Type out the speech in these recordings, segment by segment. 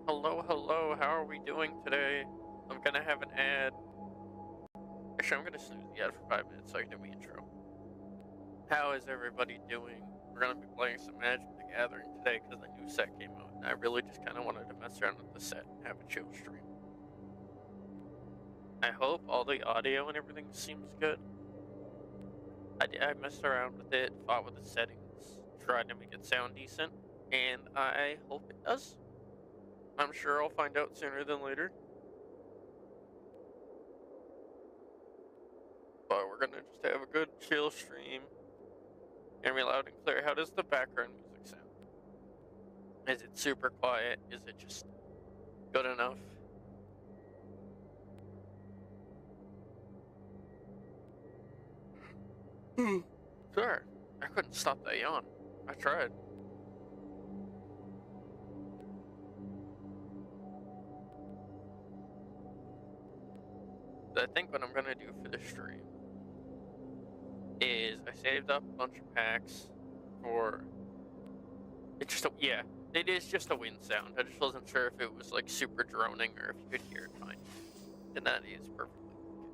Hello, hello, how are we doing today? I'm gonna have an ad. Actually, I'm gonna snooze the ad for 5 minutes so I can do my intro. How is everybody doing? We're gonna be playing some Magic the Gathering today because the new set came out, and I really just kind of wanted to mess around with the set and have a chill stream. I hope all the audio and everything seems good. I messed around with it, fought with the settings, tried to make it sound decent, and I hope it does. I'm sure I'll find out sooner than later. But we're gonna just have a good chill stream. Hear me loud and clear. How does the background music sound? Is it super quiet? Is it just good enough? Sure. I couldn't stop that yawn. I tried. I think what I'm gonna do for the stream is I saved up a bunch of packs for it's just it is just a wind sound. I just wasn't sure if it was like super droning or if you could hear it fine. And that is perfectly okay.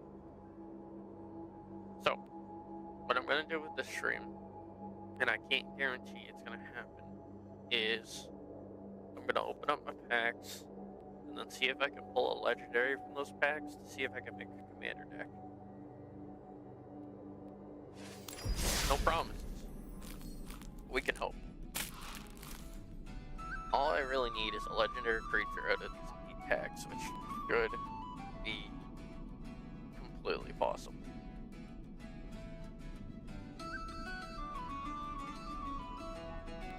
So what I'm gonna do with this stream, and I can't guarantee it's gonna happen, is I'm gonna open up my packs and then see if I can pull a legendary from those packs to see if I can make a commander deck. No promises. We can hope. All I really need is a legendary creature out of these 8 packs, which should be completely possible.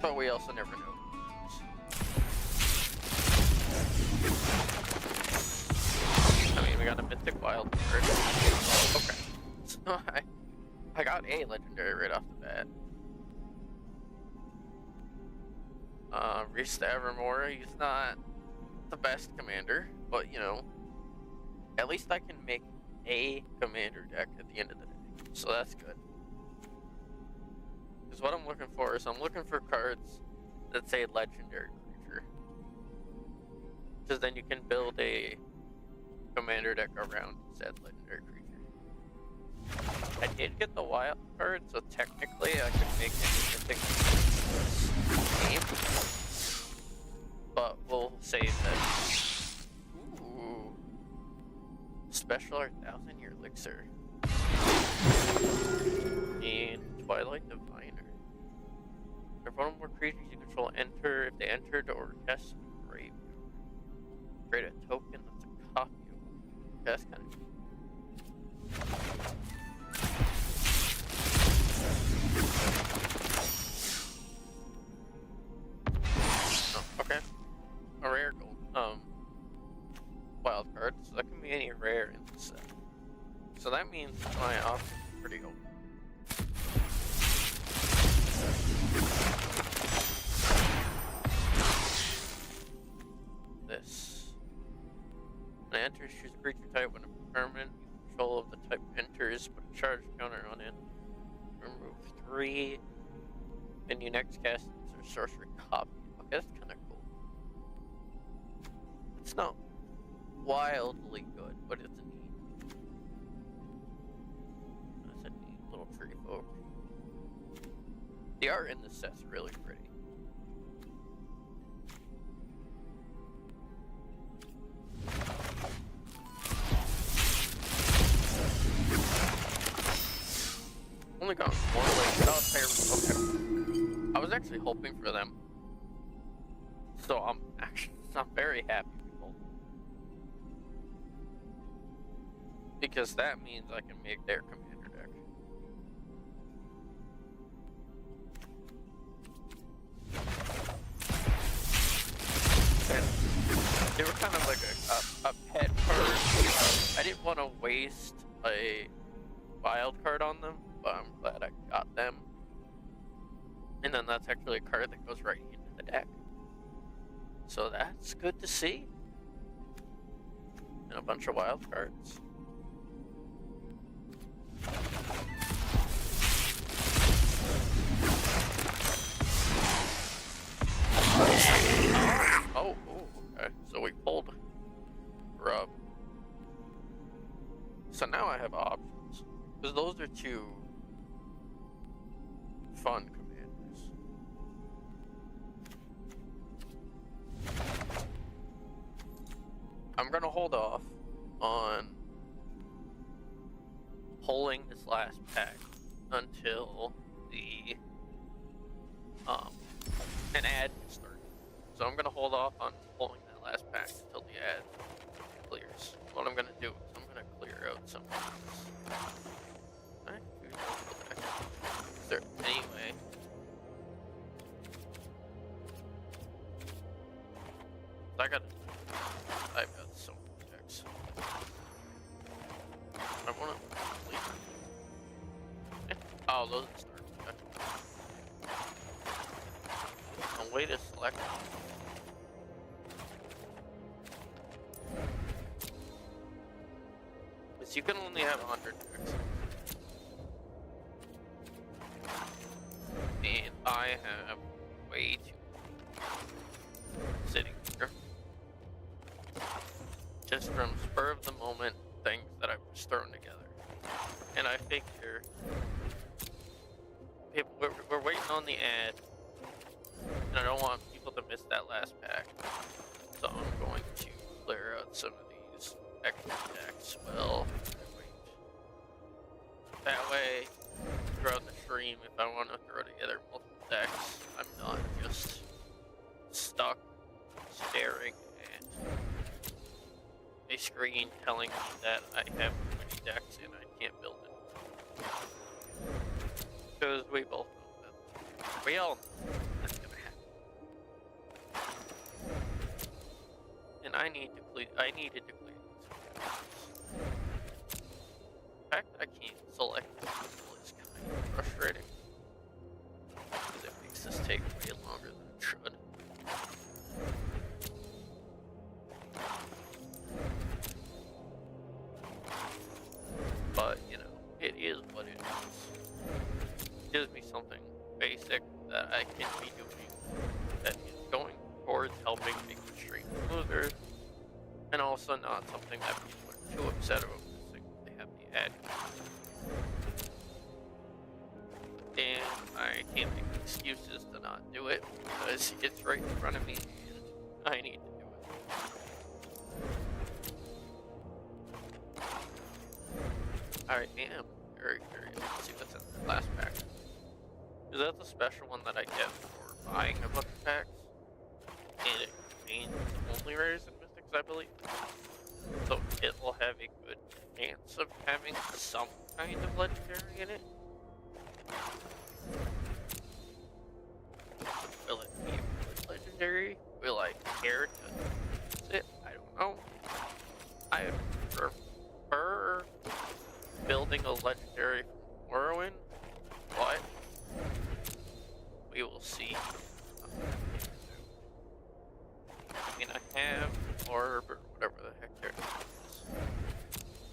But we also never know. I mean, we got a mythic wild card. Okay. So I got a legendary right off the bat. Reese the Evermore, he's not the best commander, but you know, at least I can make a commander deck at the end of the day. So that's good. Because what I'm looking for is I'm looking for cards that say legendary creature. Because then you can build a commander deck around said legendary creature. I did get the wild card, so technically I could make anything game. But we'll save that. Ooh. Special Art 1000-year elixir. And Twilight Diviner. If one more creatures you control enter, if they entered or cast a graveyard, create a token that's a copy of one. That's kind of oh, okay. A rare gold. Wild card, so that can be any rare in the set. So that means my options are pretty open. This. When it enters, choose a creature type. When a permanent, you control of the type enters, put a charge counter on it. Remove 3. And you next cast a sorcery copy. Okay, that's kind of cool. It's not wildly good, but it's neat. That's a neat little tree folk. The art in this set's really pretty. Only got one way without fire. Okay. I was actually hoping for them. So I'm very happy, people. Because that means I can make their commander deck. And they were kind of like a pet card. I didn't want to waste a wild card on them, but I'm glad I got them. And then that's actually a card that goes right into the deck. So that's good to see. And a bunch of wild cards. Oh, okay. Okay, so we pulled Grub. So now I have options. Because those are two fun commanders. I'm gonna hold off on pulling this last pack until the an ad starts. So I'm gonna hold off on pulling that last pack until the ad clears. What I'm gonna do is I'm gonna clear out some of these. Is there any way? I've got so many decks. I wanna oh, those are start. Okay. A way to select. Because you can only have 100 decks. And I have way too sitting here. Just from spur of the moment things that I've just thrown together. And I figure we're waiting on the ad, and I don't want people to miss that last pack. So I'm going to clear out some of these extra decks. Well, wait. That way, throughout the stream, if I want to throw together multiple decks, I'm not just stuck staring at a screen telling me that I have too many decks and I can't build it. Because we both know that. We all know that's gonna happen. And I needed to clear these. The fact that I can't select people is kind of frustrating. Because it makes this take way longer than it should. But, you know, it is what it is. It gives me something basic that I can be doing that is going towards helping make the stream smoother, and also not something that people are too upset about missing when they have the ad. And I can't make excuses to not do it because it's right in front of me and I need to do it. I am very curious to see what's in the last pack. Is that the special one that I get for buying a bunch of packs? And it contains only rares and mystics, I believe. So it will have a good chance of having some kind of legendary in it. Will it be a good legendary? Will I care to use it? I don't know. I prefer building a legendary from Lorwyn, but we will see. I mean, I have Orb or whatever the heck there is,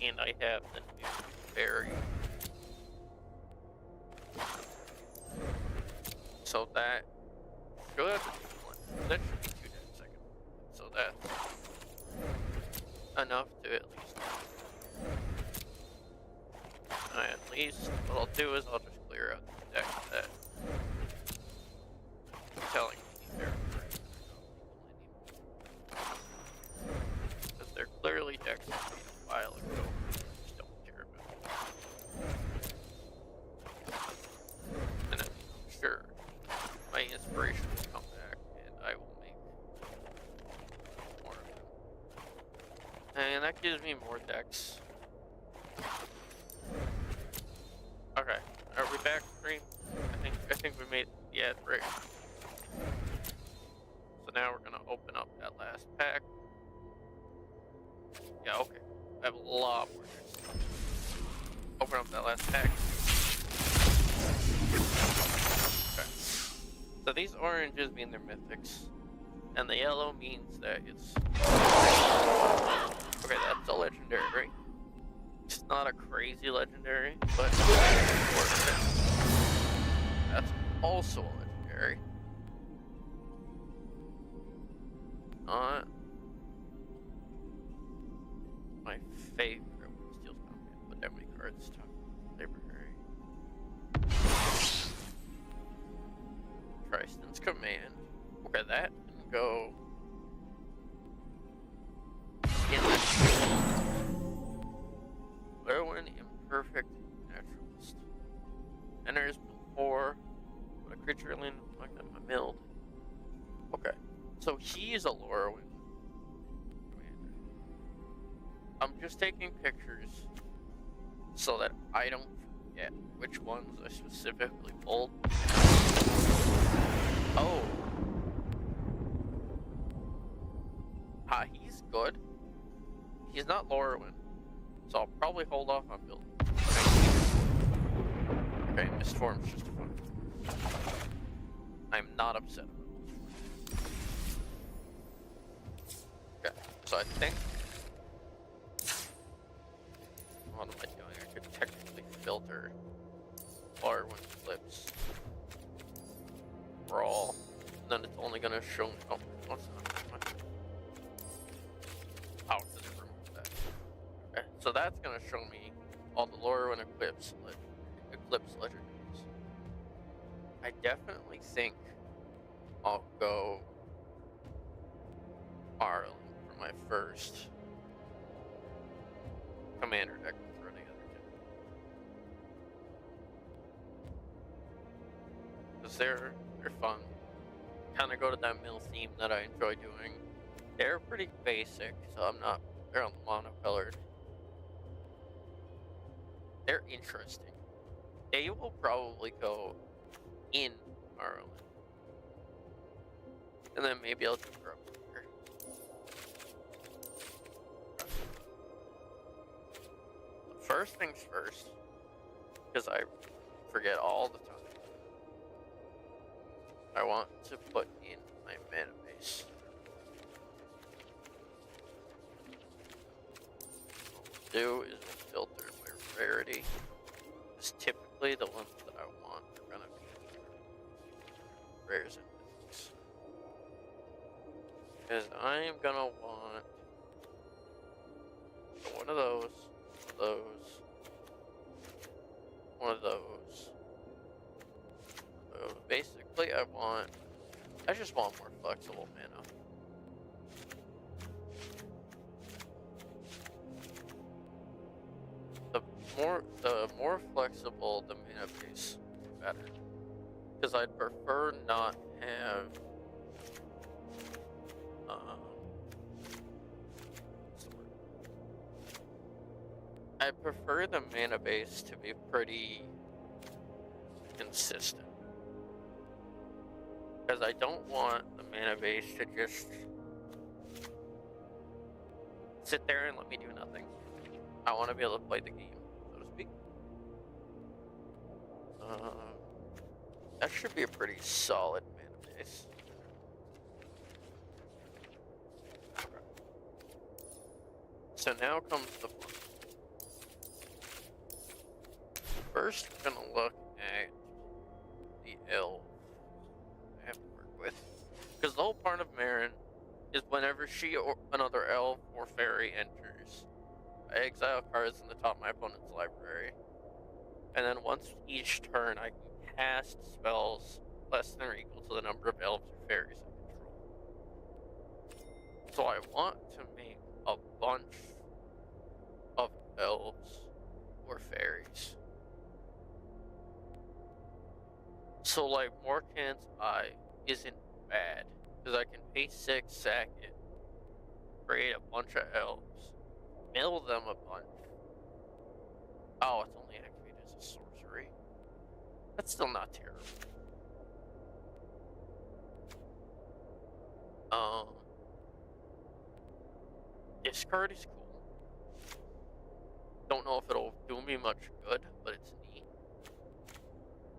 and I have the new berry. So that should be 2 seconds. So that's enough to at least what I'll do is I'll just clear out the deck that I'm telling me they're because they're clearly decks that made a while ago. I just don't care about. And I mean, I'm sure my inspiration will come back and I will make more of them. And that gives me more decks. Okay, are we back stream? I think we made the ad break. So now we're gonna open up that last pack. Yeah, okay. I have a lot more decks. Open up that last pack. Okay. So these oranges mean they're mythics, and the yellow means that it's okay. That's a legendary. It's not a crazy legendary, but that's also a legendary. Not favorite steals combat. Put that many cards. Top library. Tristan's Command. Okay, that can go in the field. Lorwyn, Imperfect Naturalist. Enters before. Put a creature in like that, my milled. Okay, so he is a Lorwyn commander. I'm just taking pictures so that I don't forget which ones I specifically pulled. Oh. Ha, he's good. He's not Lorwyn, so I'll probably hold off on building. Okay, Mistform's just fun. I'm not upset about it. Okay, so I think... What am I doing? I could technically filter Lorwyn clips. Brawl. Then it's only gonna show me... Oh, what's that? Oh, it doesn't remove that. Okay, so that's gonna show me all the Lorwyn Eclipse legendaries. I definitely think I'll go Ireland for my first commander deck for the other two. Because they're fun. Kind of go to that mill theme that I enjoy doing. They're pretty basic, so they're on the monocolored. They're interesting. They will probably go in Ireland. And then maybe I'll do her up here. First things first, because I forget all the time. I want to put in my mana base. What we'll do is we'll filter by rarity. Because typically the ones that I want are gonna be rares and mythics. Because I'm gonna want one of those, one of those. So basically I just want more flexible mana. The more flexible the mana base, the better. Because I'd prefer not have what's the word? I prefer the mana base to be pretty consistent. Because I don't want the mana base to just sit there and let me do nothing. I want to be able to play the game, so to speak. That should be a pretty solid mana base. Okay. So now comes the fun. First, I'm gonna look at the elf I have to work with. Because the whole part of Marin is whenever she or another elf or fairy enters, I exile cards in the top of my opponent's library. And then once each turn, I can cast spells less than or equal to the number of elves or fairies I control. So I want to make a bunch of elves or fairies. So like Morkant's Eye isn't bad, because I can pay 6, sack it, create a bunch of elves, mill them a bunch. Oh, it's only activated as a sorcery. That's still not terrible. This card is cool. Don't know if it'll do me much good, but it's neat.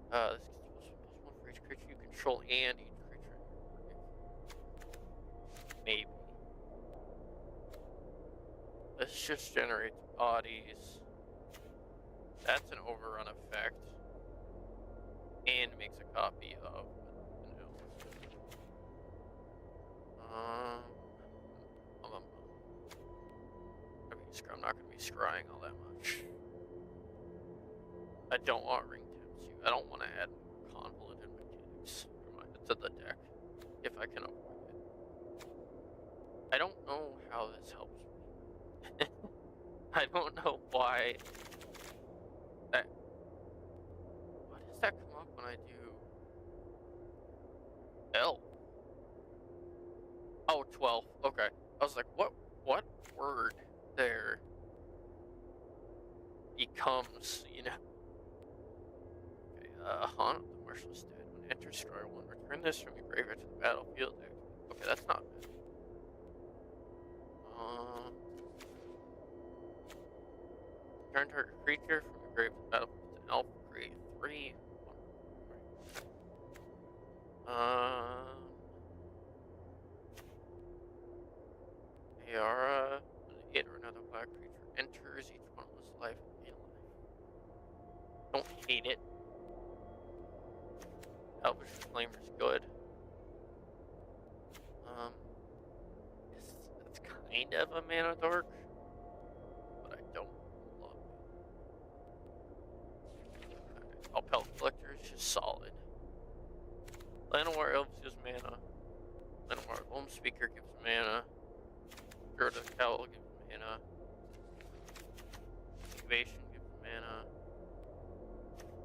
This gets +1 for each creature you control and each creature in your grave. Maybe. This just generates bodies. That's an overrun effect. And makes a copy of an elf. Okay, I'm not going to be scrying all that much. I don't want ring tips. I don't want to add convoluted mechanics to the deck if I can avoid it. I don't know how this helps me. I don't know why. Why does that come up when I do L? Oh, 12. Okay. I was like, what word there becomes, you know? Okay, Haunt of the Merciless Dead. When it enters Destroy 1, return this from your graveyard to the battlefield. Okay, that's not bad. Return target creature from your grave to the battlefield. It's an elf. Create 3. Ayara, when it or another black creature enters, each one of its life and gain life. Don't hate it. Elvish Flamer's good. It's kind of a mana dork, but I don't love it. Alpel Collector is just solid. Llanowar Elves gives mana. Llanowar Loam Speaker gives mana. Druid of the Cowl gives mana. Invasion gives mana.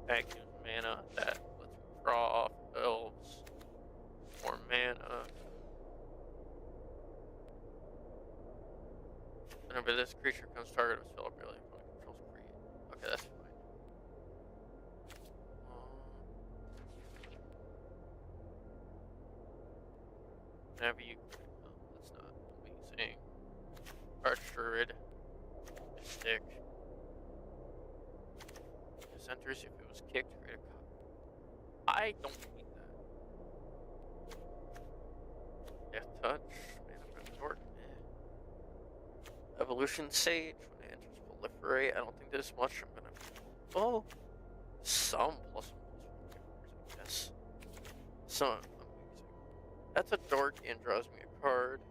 That gives mana. That lets me draw off elves. More mana. Whenever this creature comes target of a spell ability, controls create. Okay, that's fine. Whenever you. Oh, that's not amazing. Archdruid. Mystic. This enters if it was kicked, create a copy. I don't hate that. Death Touch. Mana Short. Evolution Sage. When it enters Proliferate. I don't think there's much I'm gonna. Oh! Some plus 1/+1 I guess. Some amazing. That's a dork and draws me a card.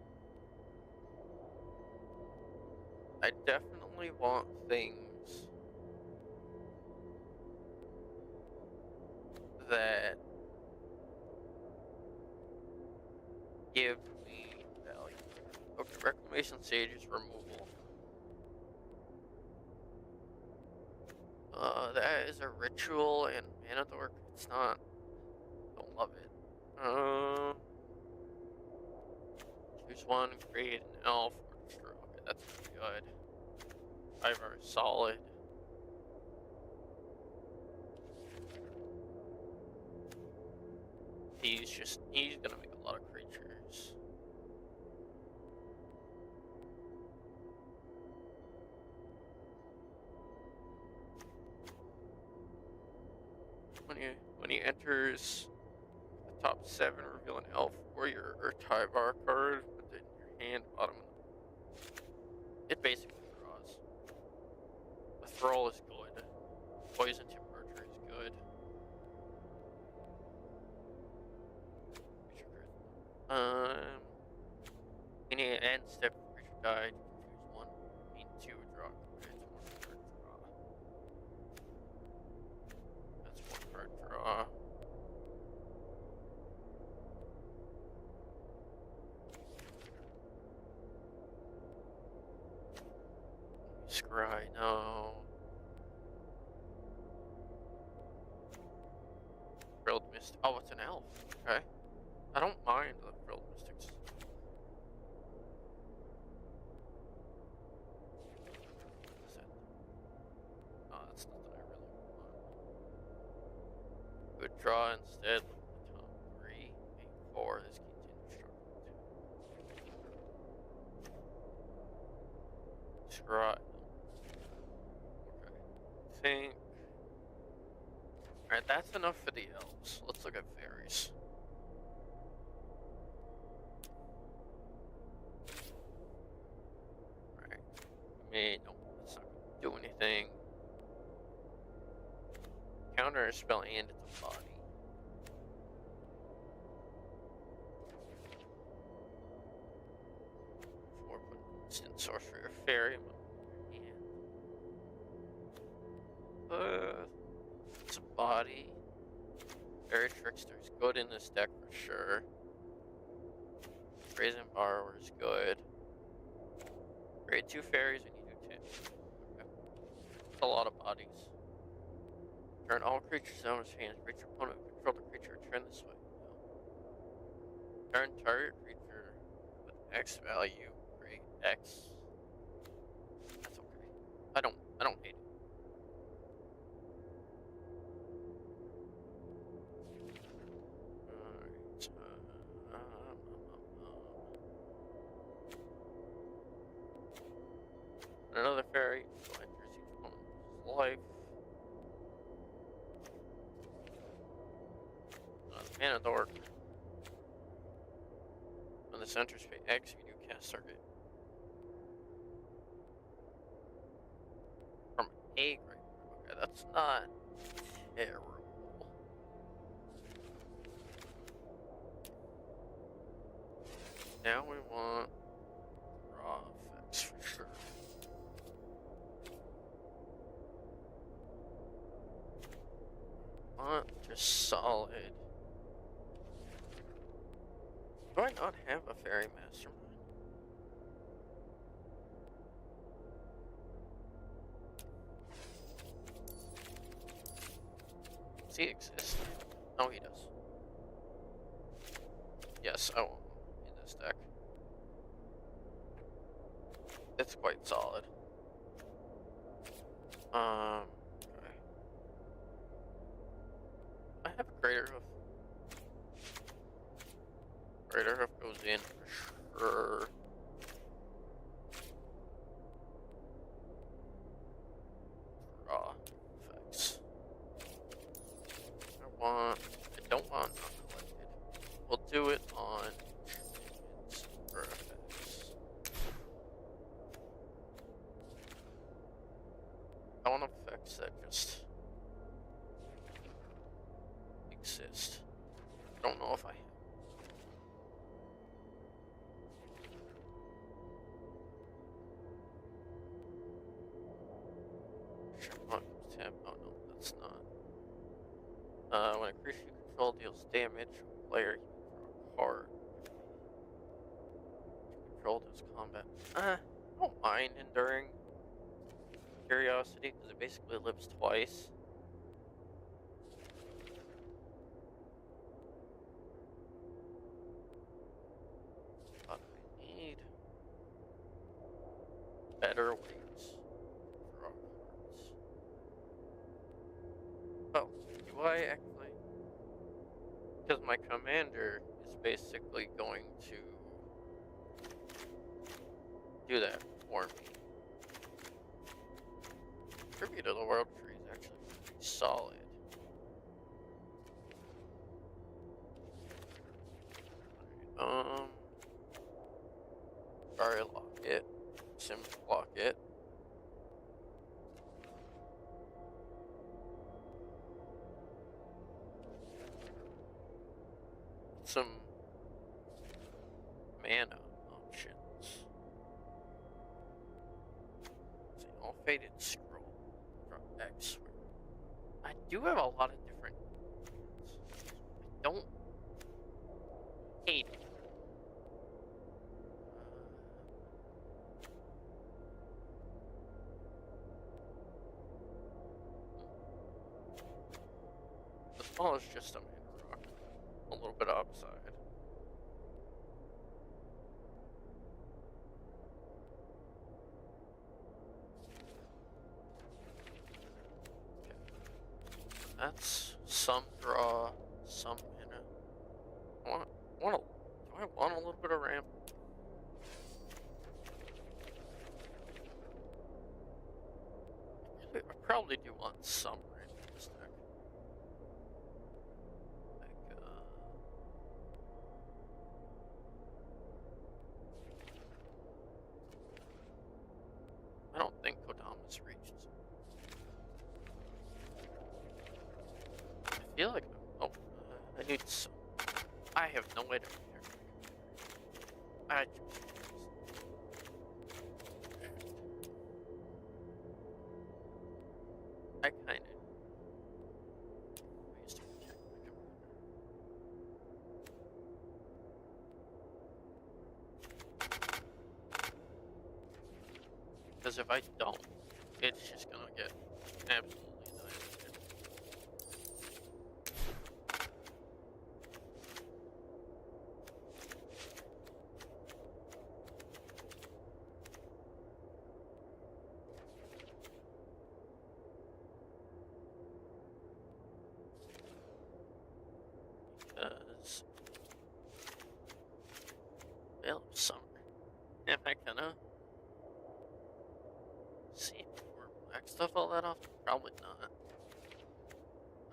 I definitely want things that give me value. Okay, Reclamation Sage is removal. That is a ritual and mana dork. It's not. Don't love it. Choose one, create an elf, or destroy. Okay, that's pretty good. Ivar is solid. He's gonna make a lot of creatures. When he enters the top 7, reveal an elf, warrior, or Tyvar card, put it in your hand, bottom. It basically draws. The Thrall is good. Poison Tip Archer is good. Any end step creature died, choose one. Need 2 draw. It's 1 card draw. That's 1 card draw. Scry, no. Frilled Mist. Oh, it's an elf. Okay. I don't mind the Frilled Mystics. What is that? Oh, that's nothing I really want. Good draw instead. Look at the top 3, 8, 4. This continues struggle. Scry. Think. Alright, that's enough for the elves. Let's look at fairies. Alright. No, that's not gonna do anything. Counter a spell and it's a body. Instant sorcery or fairy. body. Fairy Trickster's good in this deck for sure. Brazen Borrower's good. Create 2 fairies when you do 10. Okay. That's a lot of bodies. Turn all creatures out of his hands. Creature opponent control the creature. Turn this way. No. Turn target creature with X value. Create X. That's okay. I don't hate it. Another fairy enters each opponent's life. Mana Dork. When this enters phase X, you do cast target. From a grave. Okay, that's not terrible. Now we want raw effects for sure. Want just solid. Do I not have a fairy mastermind? Does he exist? Oh, he does. Yes, I want one in this deck. It's quite solid. Okay. I have a Greater Hoof. Greater Hoof goes in for sure. Raw effects. I don't want uncollected. We'll do it on for effects. I want effects that just exist. I don't know if I have. Tab. Oh no, that's not. When a creature you control deals damage to a player, you can draw a card. Control does combat. I don't mind enduring curiosity because it basically lives twice. But I need better ways. Oh, do I actually? Because my commander is basically going to do that for me. Tribute to the World Tree is actually pretty solid. Sorry, lock it. Sims block it. Some mana options. See, all faded scroll. Drop X. I do have a lot of different ones. I don't hate it. The small is just a mana rock. A little bit upside. Okay. That's some draw, some mana. Do I want a little bit of ramp? I probably do want some ramp in this deck. I don't think Kodamas reaches. I feel like I need some. I have no way to protect my computer. I kind of. Because if I don't, it's just gonna get absolutely annihilated. Because well, summer. Am I gonna see more black stuff all that often? Probably not.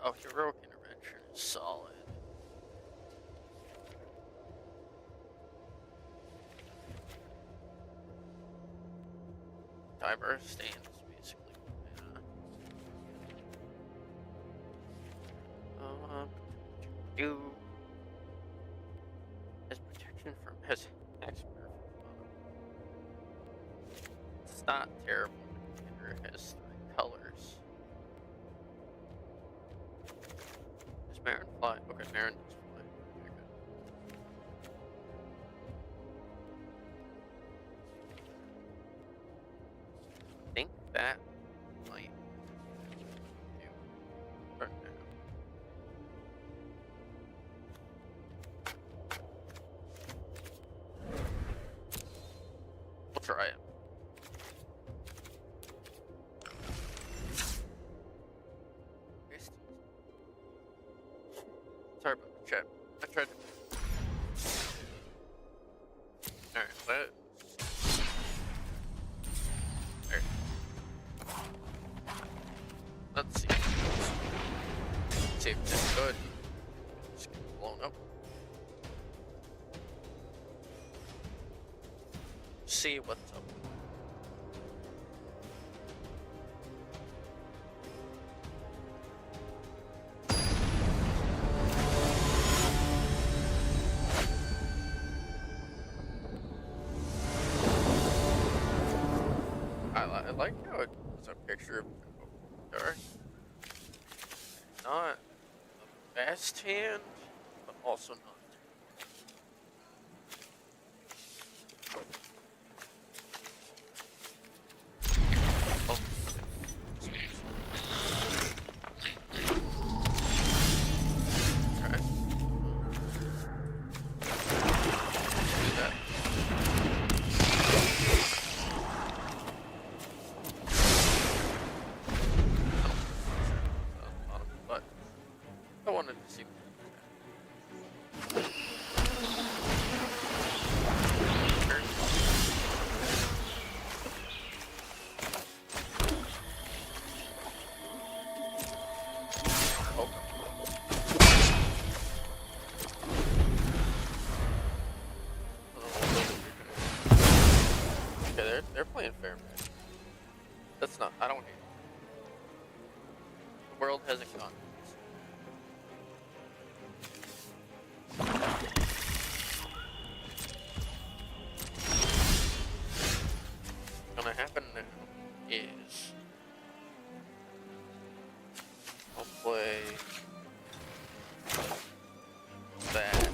Oh, heroic intervention is solid. Diverse stands basically. Yeah. Do as protection from his expert. It's not terrible. It has 3 colors. Does Marin fly? Okay, Marin does fly. Okay, good. I think that might do right now. We'll try it. Sorry about the chat. I tried to. Alright, let's see. Let's see if it's good. Just get blown up. See what's up. I like how it's a picture of Dark. Not the best hand, but also not. Oh. Alright. Do that. But I wanted to see. Okay, they're playing fair, man. That's not. I don't hate it. The world hasn't gone. What's gonna happen now is I'll play that.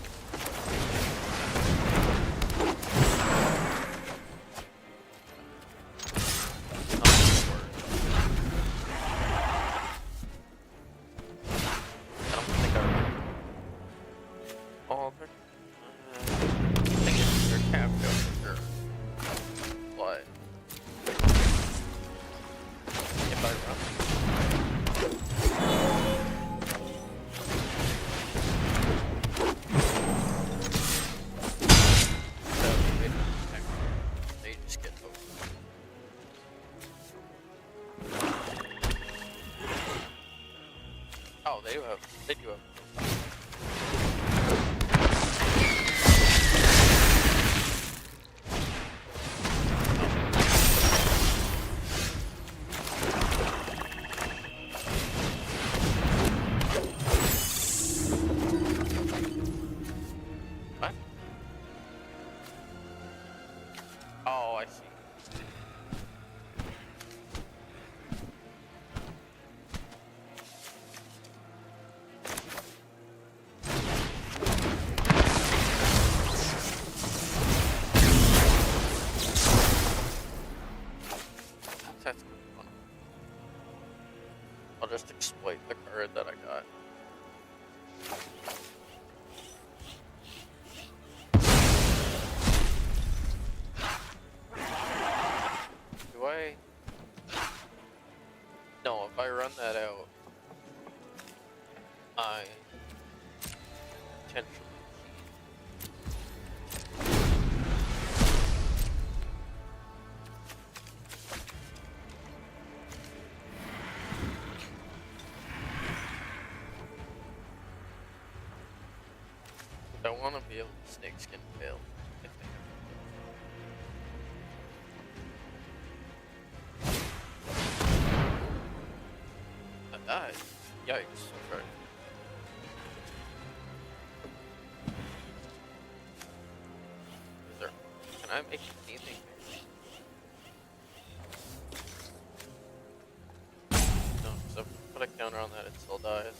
Oh, they do have. What? Oh, I see. just exploit the card that I got. Do I? No, if I run that out, I potentially I want to be able to snakeskin fail. If I died. Yikes. Okay. Is there, can I make anything? No, because if I put a counter on that, it still dies.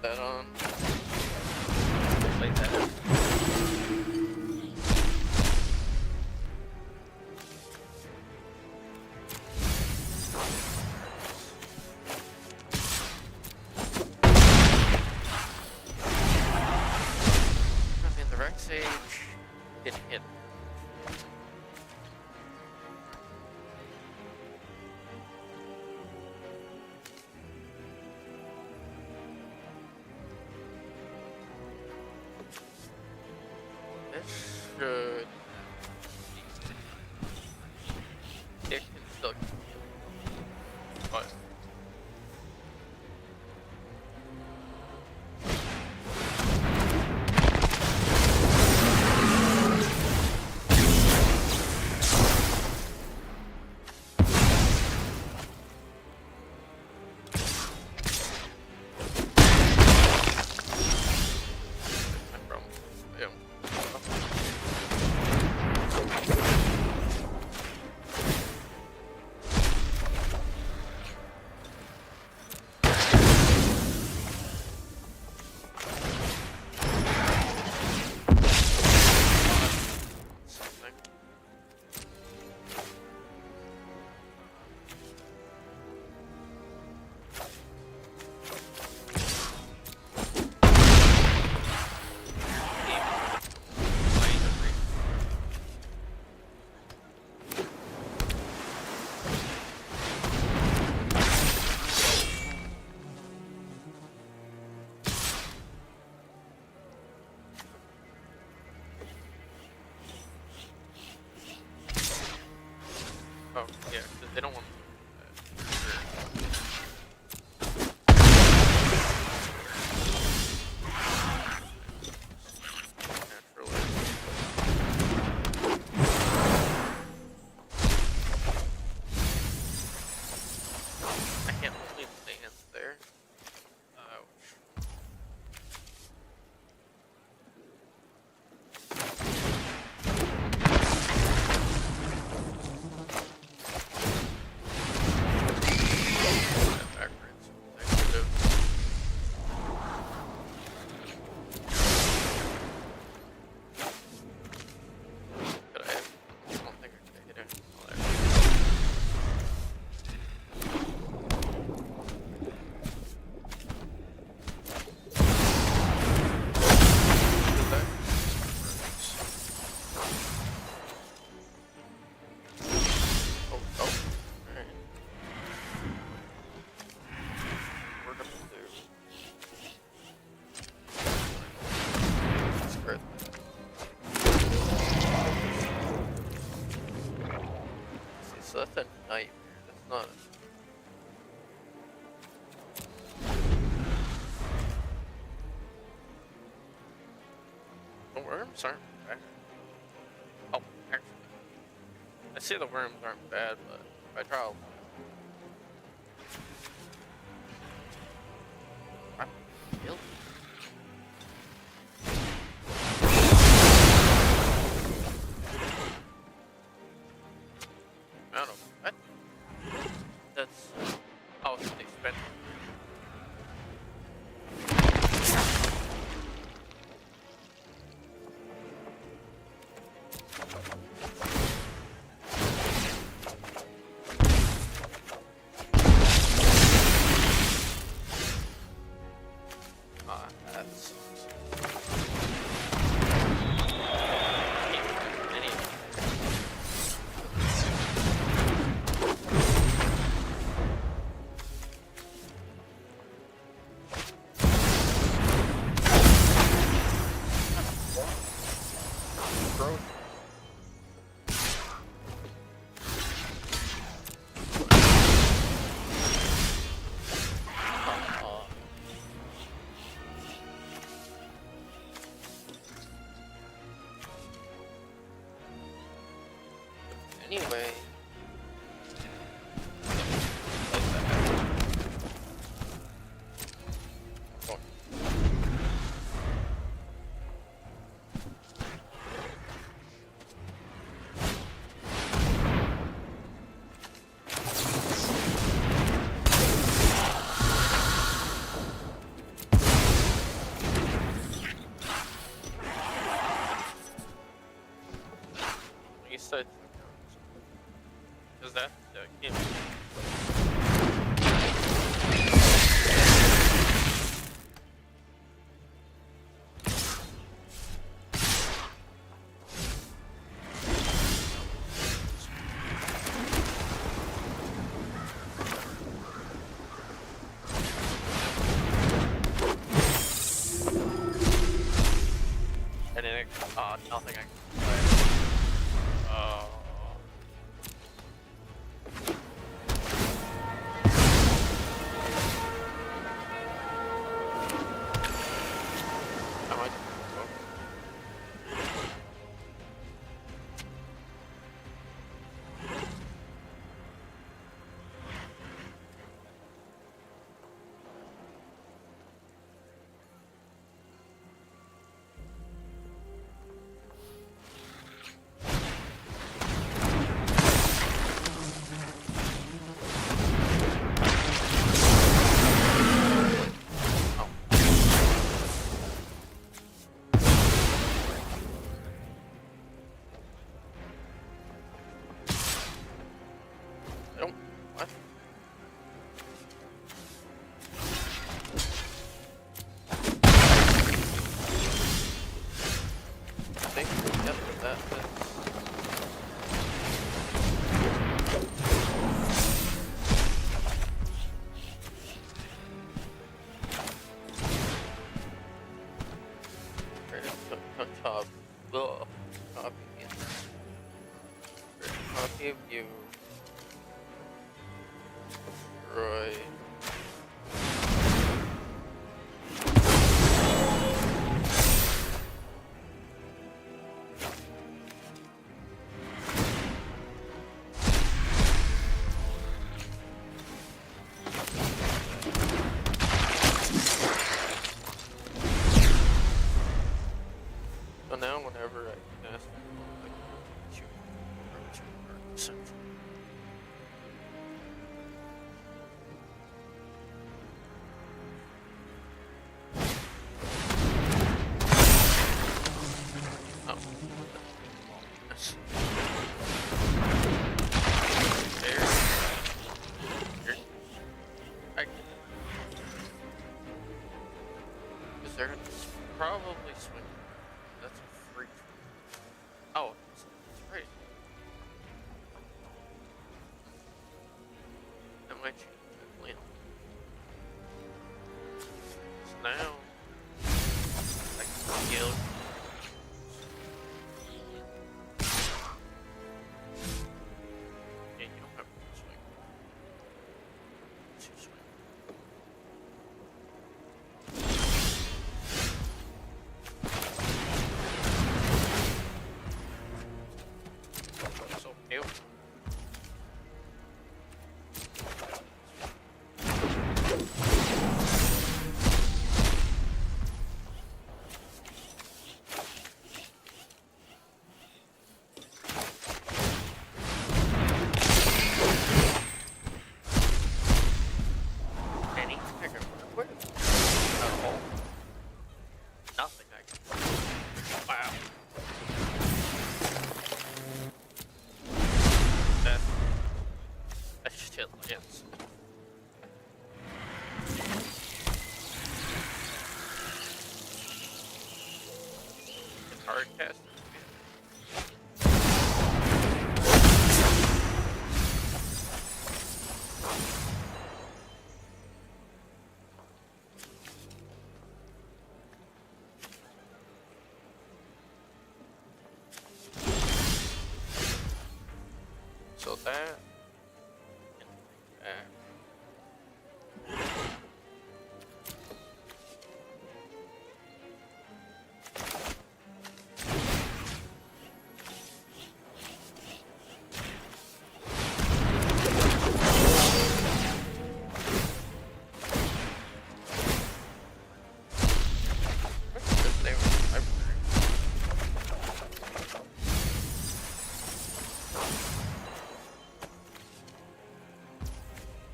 That on. Play that. I mean, the Rex Sage didn't hit. This should. It can still. But. Oh, yeah, they don't want naturally. I can't only stand there. Ouch. So that's a nightmare. That's not. The worms aren't bad. Oh, actually, I see the worms aren't bad, but if I try. growth. Anyway. Said is that game? And then nothing I can play. Copy view. Right. So now whenever I cast probably swing. That's a freak. Oh, that's right. That might change the plan. So now I can heal. Yeah, you don't have to swing. Two swing. that.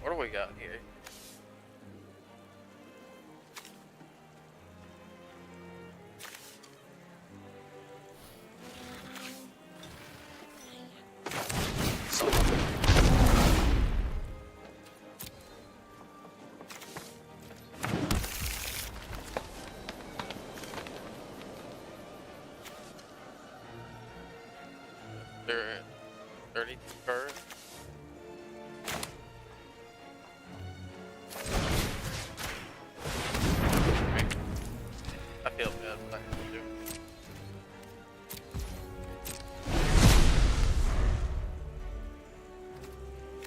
What do we got here? They're at 32 cards. I feel bad, but I have to do.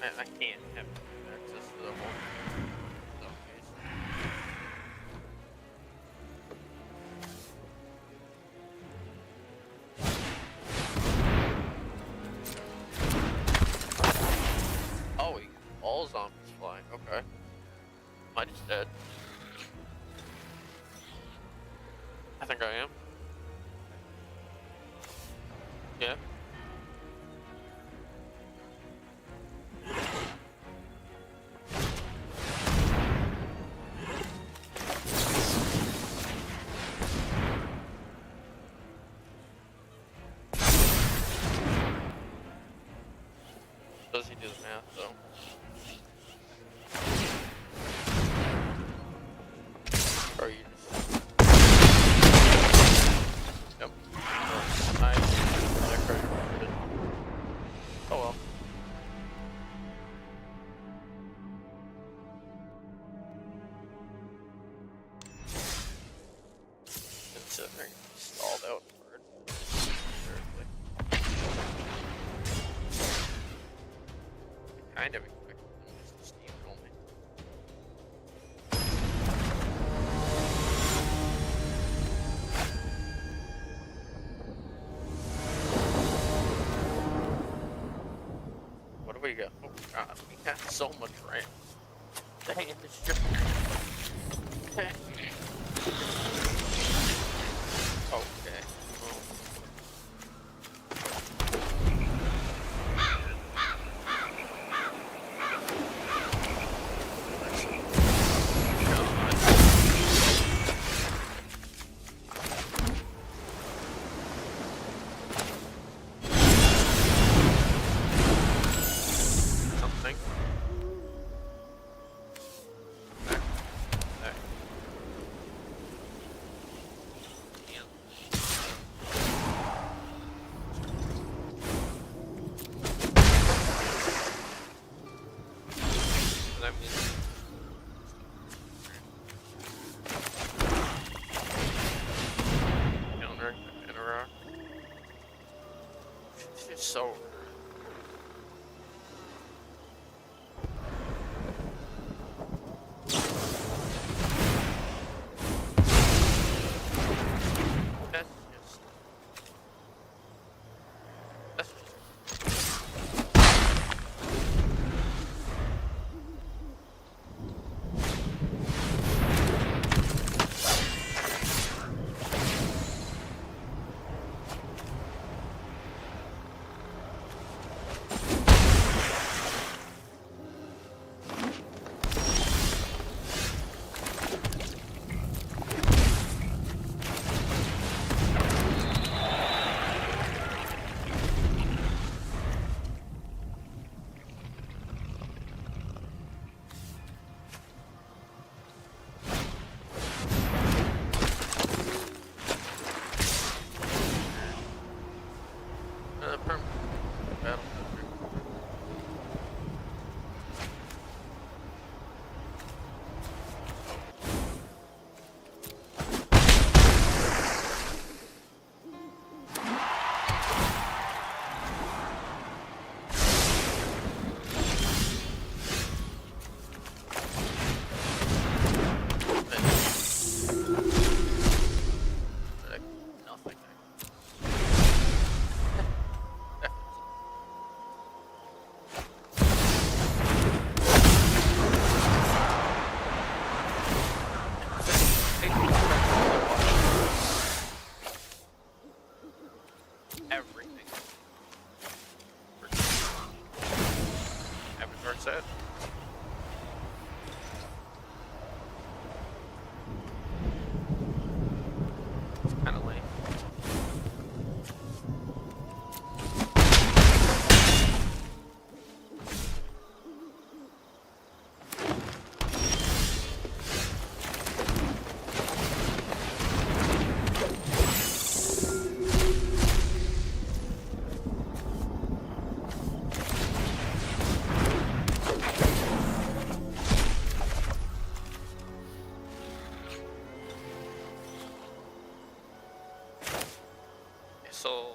I can't have access to the whole case. Oh, all zombies flying. Okay. Am I just dead? I think I am. Yeah. Does he do the math though? Or are you just... Yep. Nice. Oh well. It's stalled out for it. Kind of expected them just to steamroll me. What do we got? Oh god, we got so much ramp. Dang it, it's just... Okay. Okay. Something. So that's just battle. everything. Avatar set. It's kind of lame. So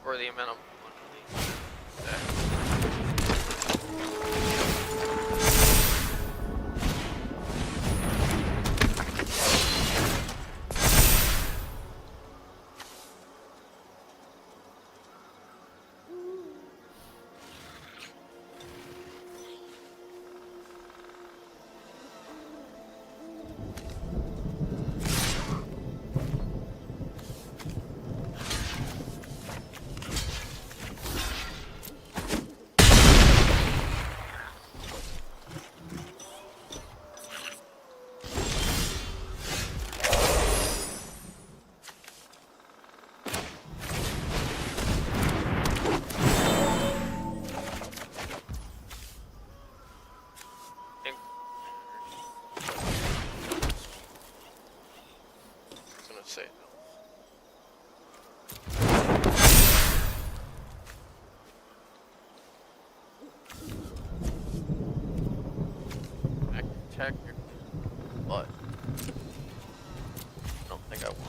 or the amount of say no. I can check your butt. I don't think I want.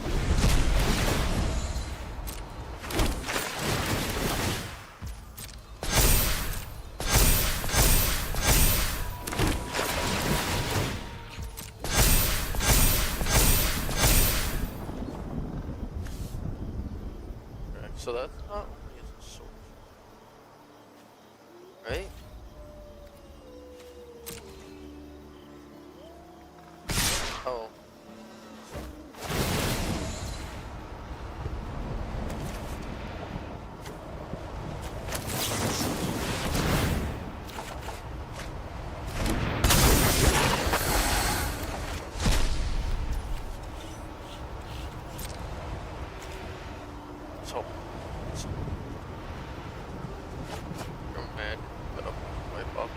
So that's not really a source, right? Oh. So. You're mad, but I'll wipe up.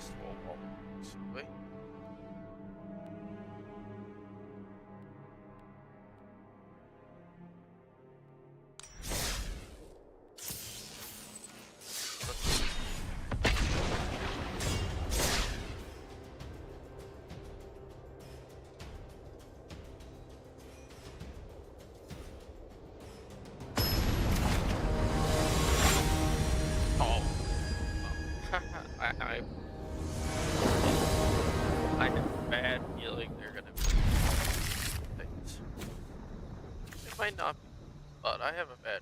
to a wall, basically. I have a bad feeling they're gonna be things. It might not be, but I have a bad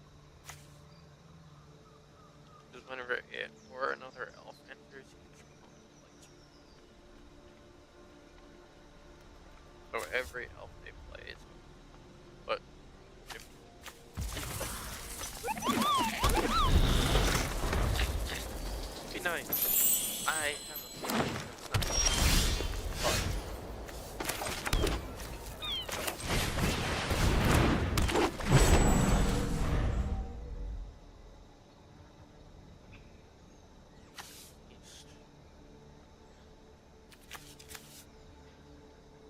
because whenever it or another elf enters, each opponent plays. So every elf they play is but be nice. I have a feeling that's not fun.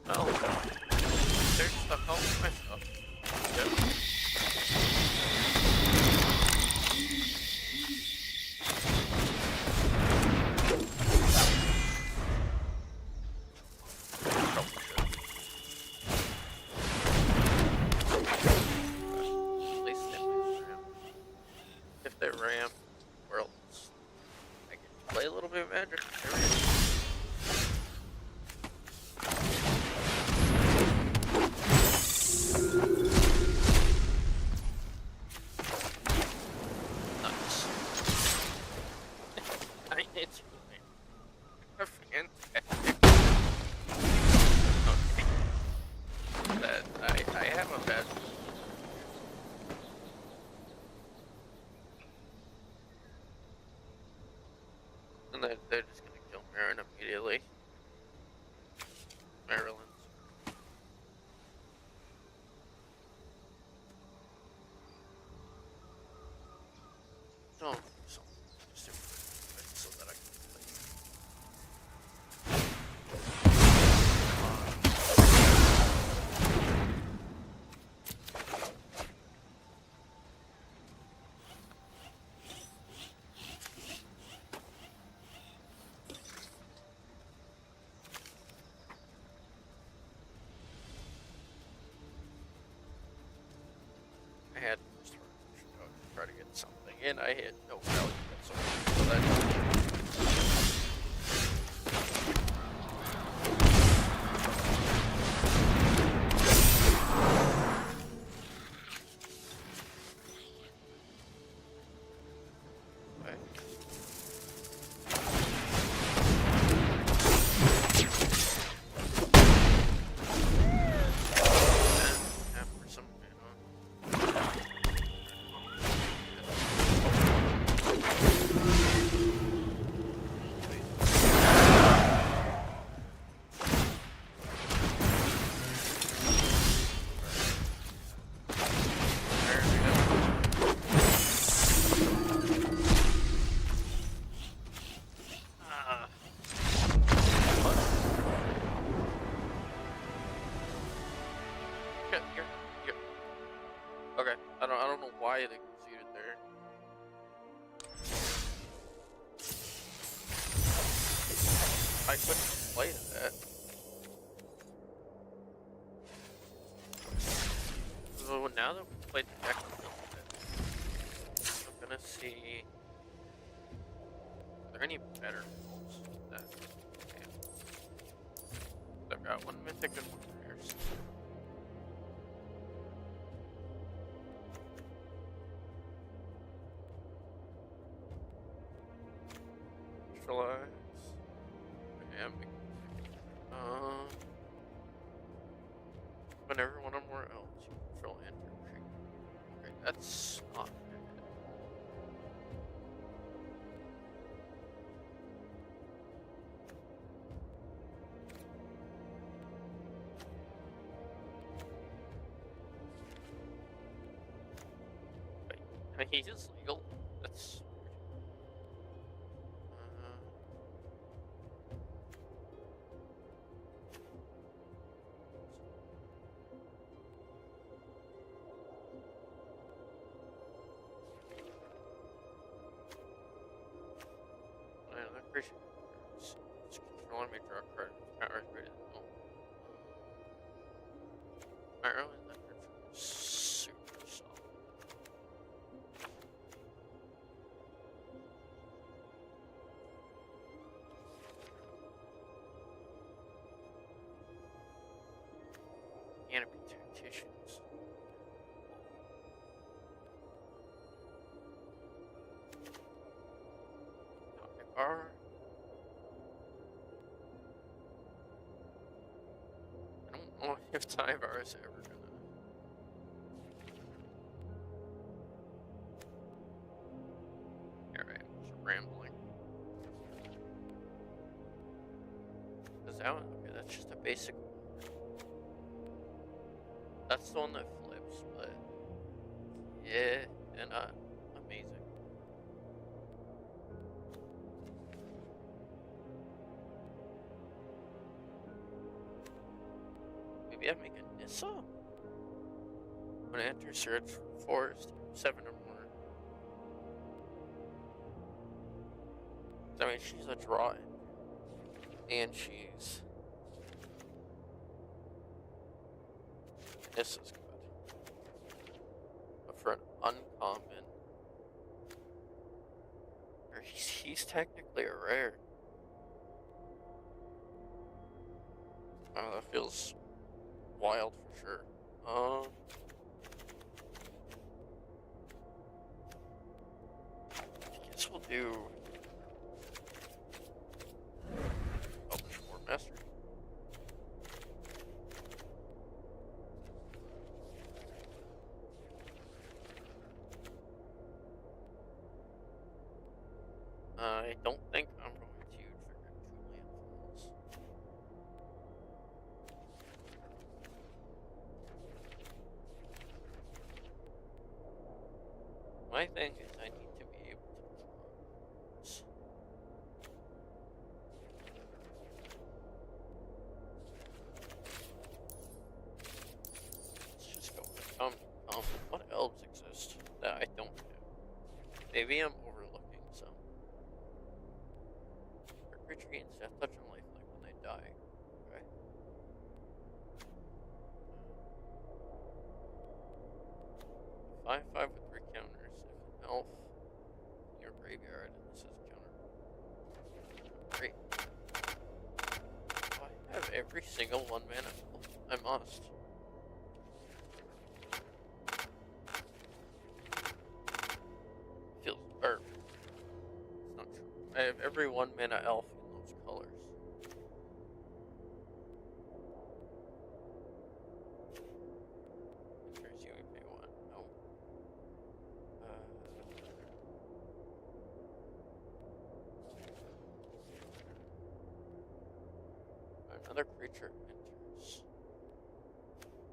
Well, there's stuff helping myself. Yep. At least if they ram. If they ram worlds, I get to play a little bit of magic. There we go. It's really fantastic. Okay. That I have a bad. And they're just gonna kill Marin immediately. Maryland's. Don't do something stupid so that I can play. I had first turn to try to get something in. I hit no value whatsoever. So that okay. I don't know why they conceded there. I couldn't play that. So now that we played the deck a little bit, I'm gonna see. Are there any better rolls? I've got one mythic and one rare. Neutralize. Whenever one or more elves you control enter create. Okay, that's not bad. Wait, he is legal. That's weird. It's controlling me draw card. Power is greater than null. Arrow and that card is super solid. Canopy Tacticians. Pocket bar. I don't know if Tyvar is ever gonna. Alright, I'm just rambling. Is that one? Okay, that's just a basic one. That's the one that flips, but yeah, and amazing. Maybe I'd make a Nissa? When it enters search forest, 7 or more. I mean, she's a draw and she's. This is good. But for an uncommon. Or he's technically a rare. Oh, that feels wild for sure. I guess we'll do Publish War Master. I don't think I'm going to trigger 2 landfalls. My thing is I need to be able to draw this. Let's just go with what elves exist that I don't have? Maybe I'm overlooking some. Creature gains death touch and lifelink when they die. Okay. 5/5 with 3 counters. If an elf in your graveyard, and this is a counter. Great. Do I have every single 1-mana elf? I must. Feels or it's not true. I have every 1-mana elf in those colors. Enters you and pay 1. No. Another creature enters.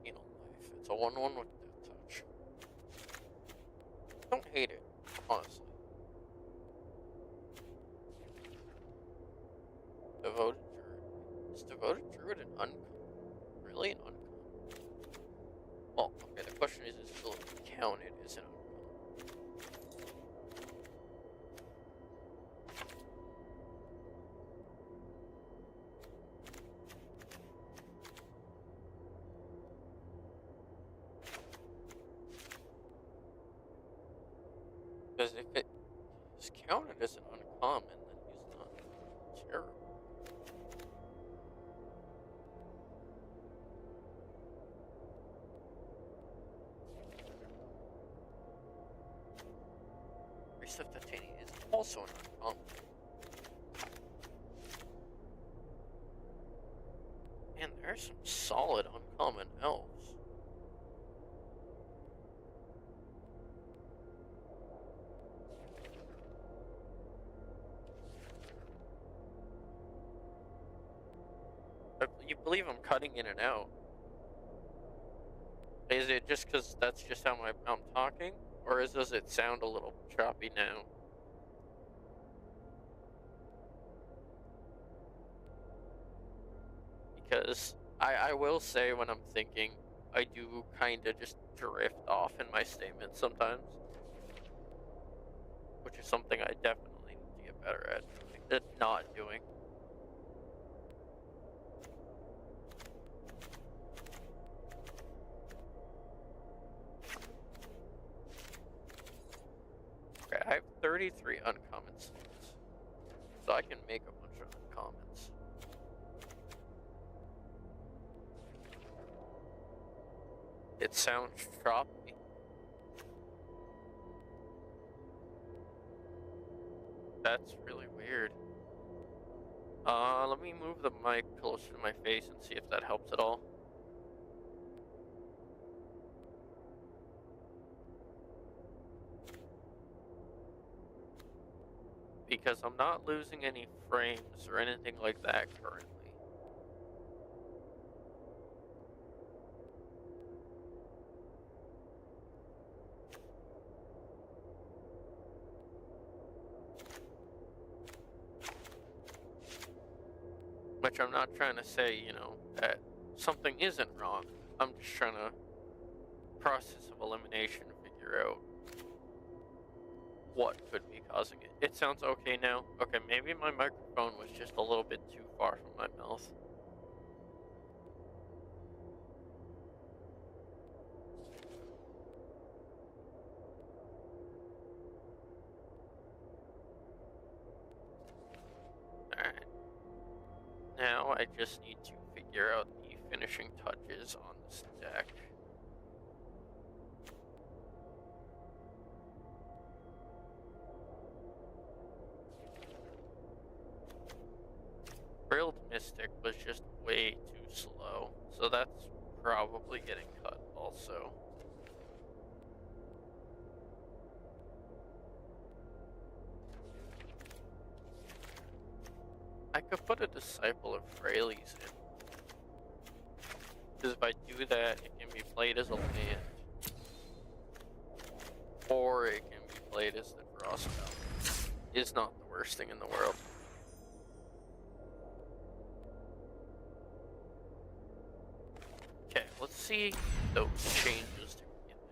Penal life. It's a 1/1 with death touch. Don't hate it, honestly. Devoted Druid. Is Devoted Druid an uncommon? Really an uncommon? Well, okay, the question is still counted as an uncommon. Because if it is counted as an uncommon, then he's not terrible. Priest of Titania is also an uncommon. Man, there's some solid uncommon elves. You believe I'm cutting in and out? Is it just because that's just how I'm talking? Or does it sound a little choppy now? Because I will say when I'm thinking, I do kind of just drift off in my statements sometimes. Which is something I definitely need to get better at not doing. 33 uncommon seeds. So I can make a bunch of uncommons. It sounds choppy. That's really weird. Let me move the mic closer to my face and see if that helps at all. Because I'm not losing any frames or anything like that currently. Which I'm not trying to say, you know, that something isn't wrong. I'm just trying to process of elimination figure out what could be causing it. It sounds okay now. Okay, maybe my microphone was just a little bit too far from my mouth. Alright. Now I just need to figure out the finishing touches on this deck. Grilled Mystic was just way too slow, so that's probably getting cut also. I could put a Disciple of Fraley's in. Because if I do that, it can be played as a land. Or it can be played as the draw spell. It's not the worst thing in the world. Okay, let's see those changes to beginning.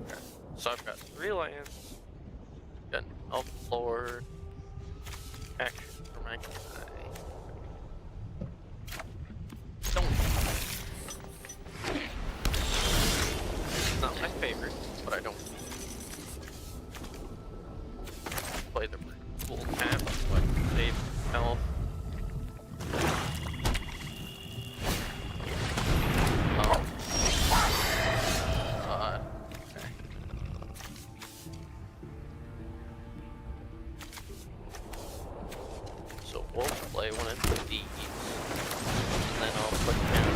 Okay, so I've got 3 lands, got an Elf Lord, action for my guy. Not my favorite, but I don't play the full tap, so I can save health. Oh. God. Okay. So we'll play one of these, and then I'll put down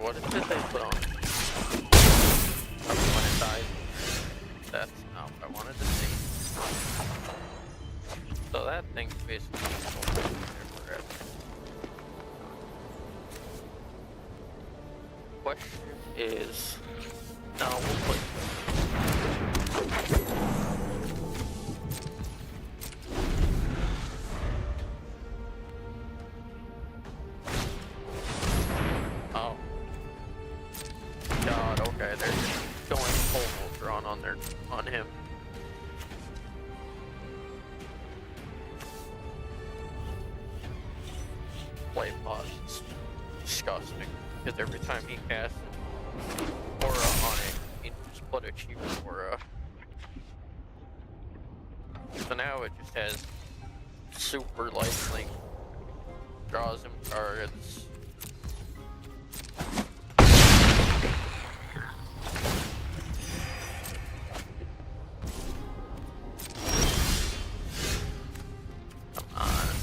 what did they put on? When it died. That's not what I wanted to see. So that thing's basically over there forever. Question is, no, we'll put. Oh. God, okay, they're going full Voltron on him. Play pause is disgusting, because every time he casts Aura on it, he just put a cheaper Aura. So now it just has super lifelink, draws him cards.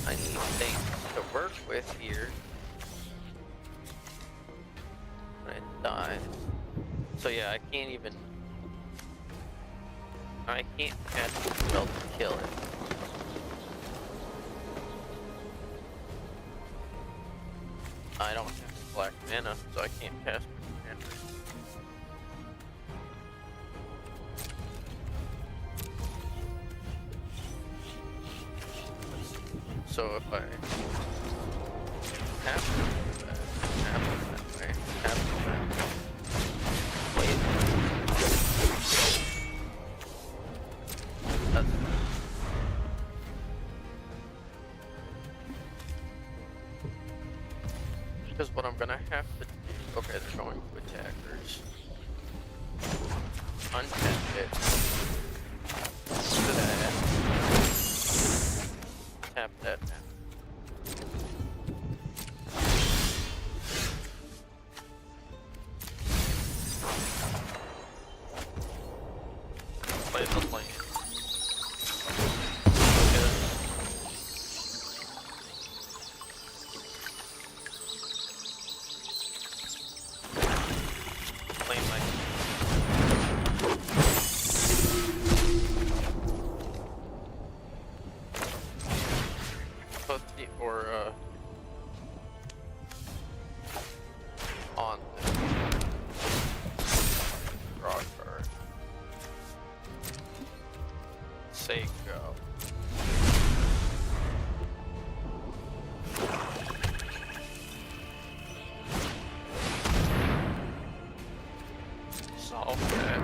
I need things to work with here when it dies. So yeah, I can't cast the spell to kill it. I don't have black mana, so I can't cast it. So if I have to do that, have to that way, have to that way, wait, that's because what I'm gonna have to do. Okay, they're going to attackers. Untap it. Do that. Tap that now. Play the lane. Lane lane. Put the on the draw card. Say go. Solve that.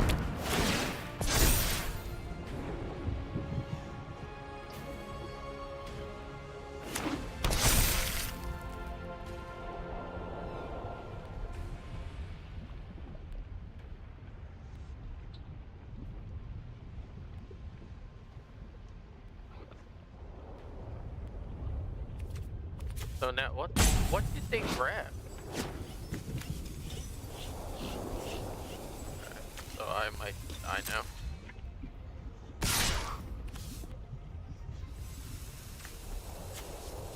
So now what did they grab? Okay, so I might die now.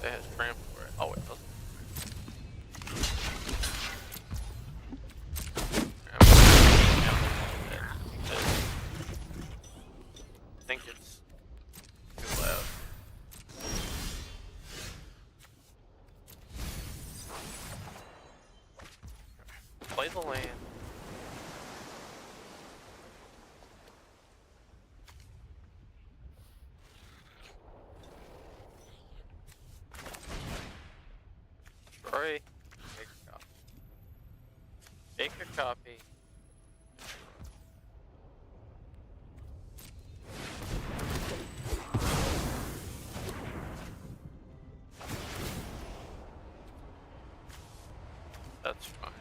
It has tramp for it. Oh, it doesn't. I think it's too loud. Play the land. Destroy. Make a copy. Make a copy. That's fine.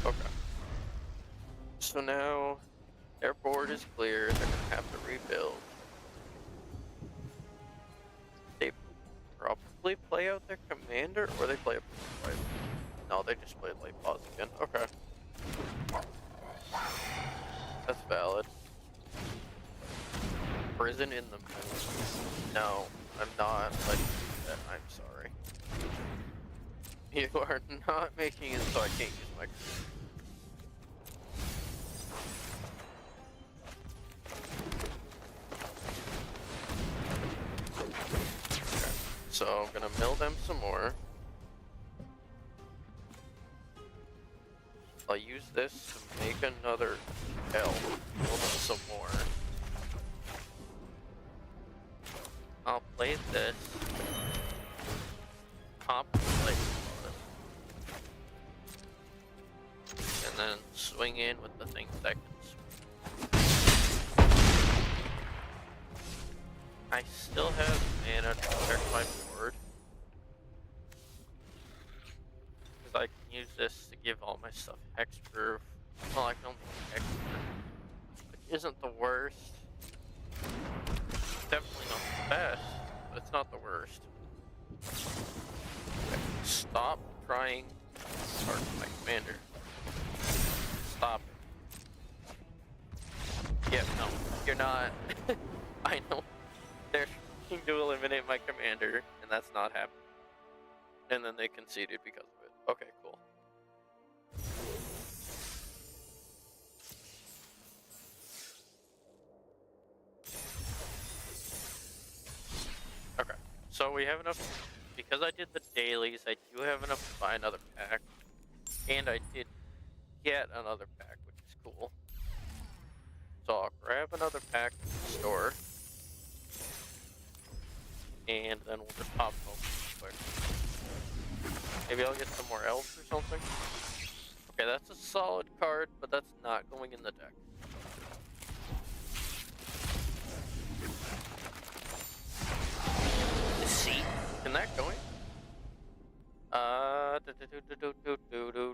Okay. So now their board is clear. They're gonna have to rebuild. They probably play out their commander, or they play a light. No, they just played light pause again. Okay. That's valid. Prison in the moon. No, I'm not letting you do that. I'm sorry. You are not making it so I can't use my. Okay. So I'm gonna mill them some more. I'll use this to make another L. Mill them some more. I'll play this. Pop play this. And then swing in with the things that can swing. I still have mana to protect my board. Because I can use this to give all my stuff hexproof. Well, I can only do hexproof, which isn't the worst. Definitely not the best, but it's not the worst. Okay. Stop trying to target my commander. Stop it. Yeah, no, you're not. I know. They're trying to eliminate my commander, and that's not happening. And then they conceded because of it. Okay, cool. So we have enough, because I did the dailies, I do have enough to buy another pack. And I did get another pack, which is cool. So I'll grab another pack from the store. And then we'll just pop them open real quick. Maybe I'll get some more elves or something. Okay, that's a solid card, but that's not going in the deck. See? Can that go in?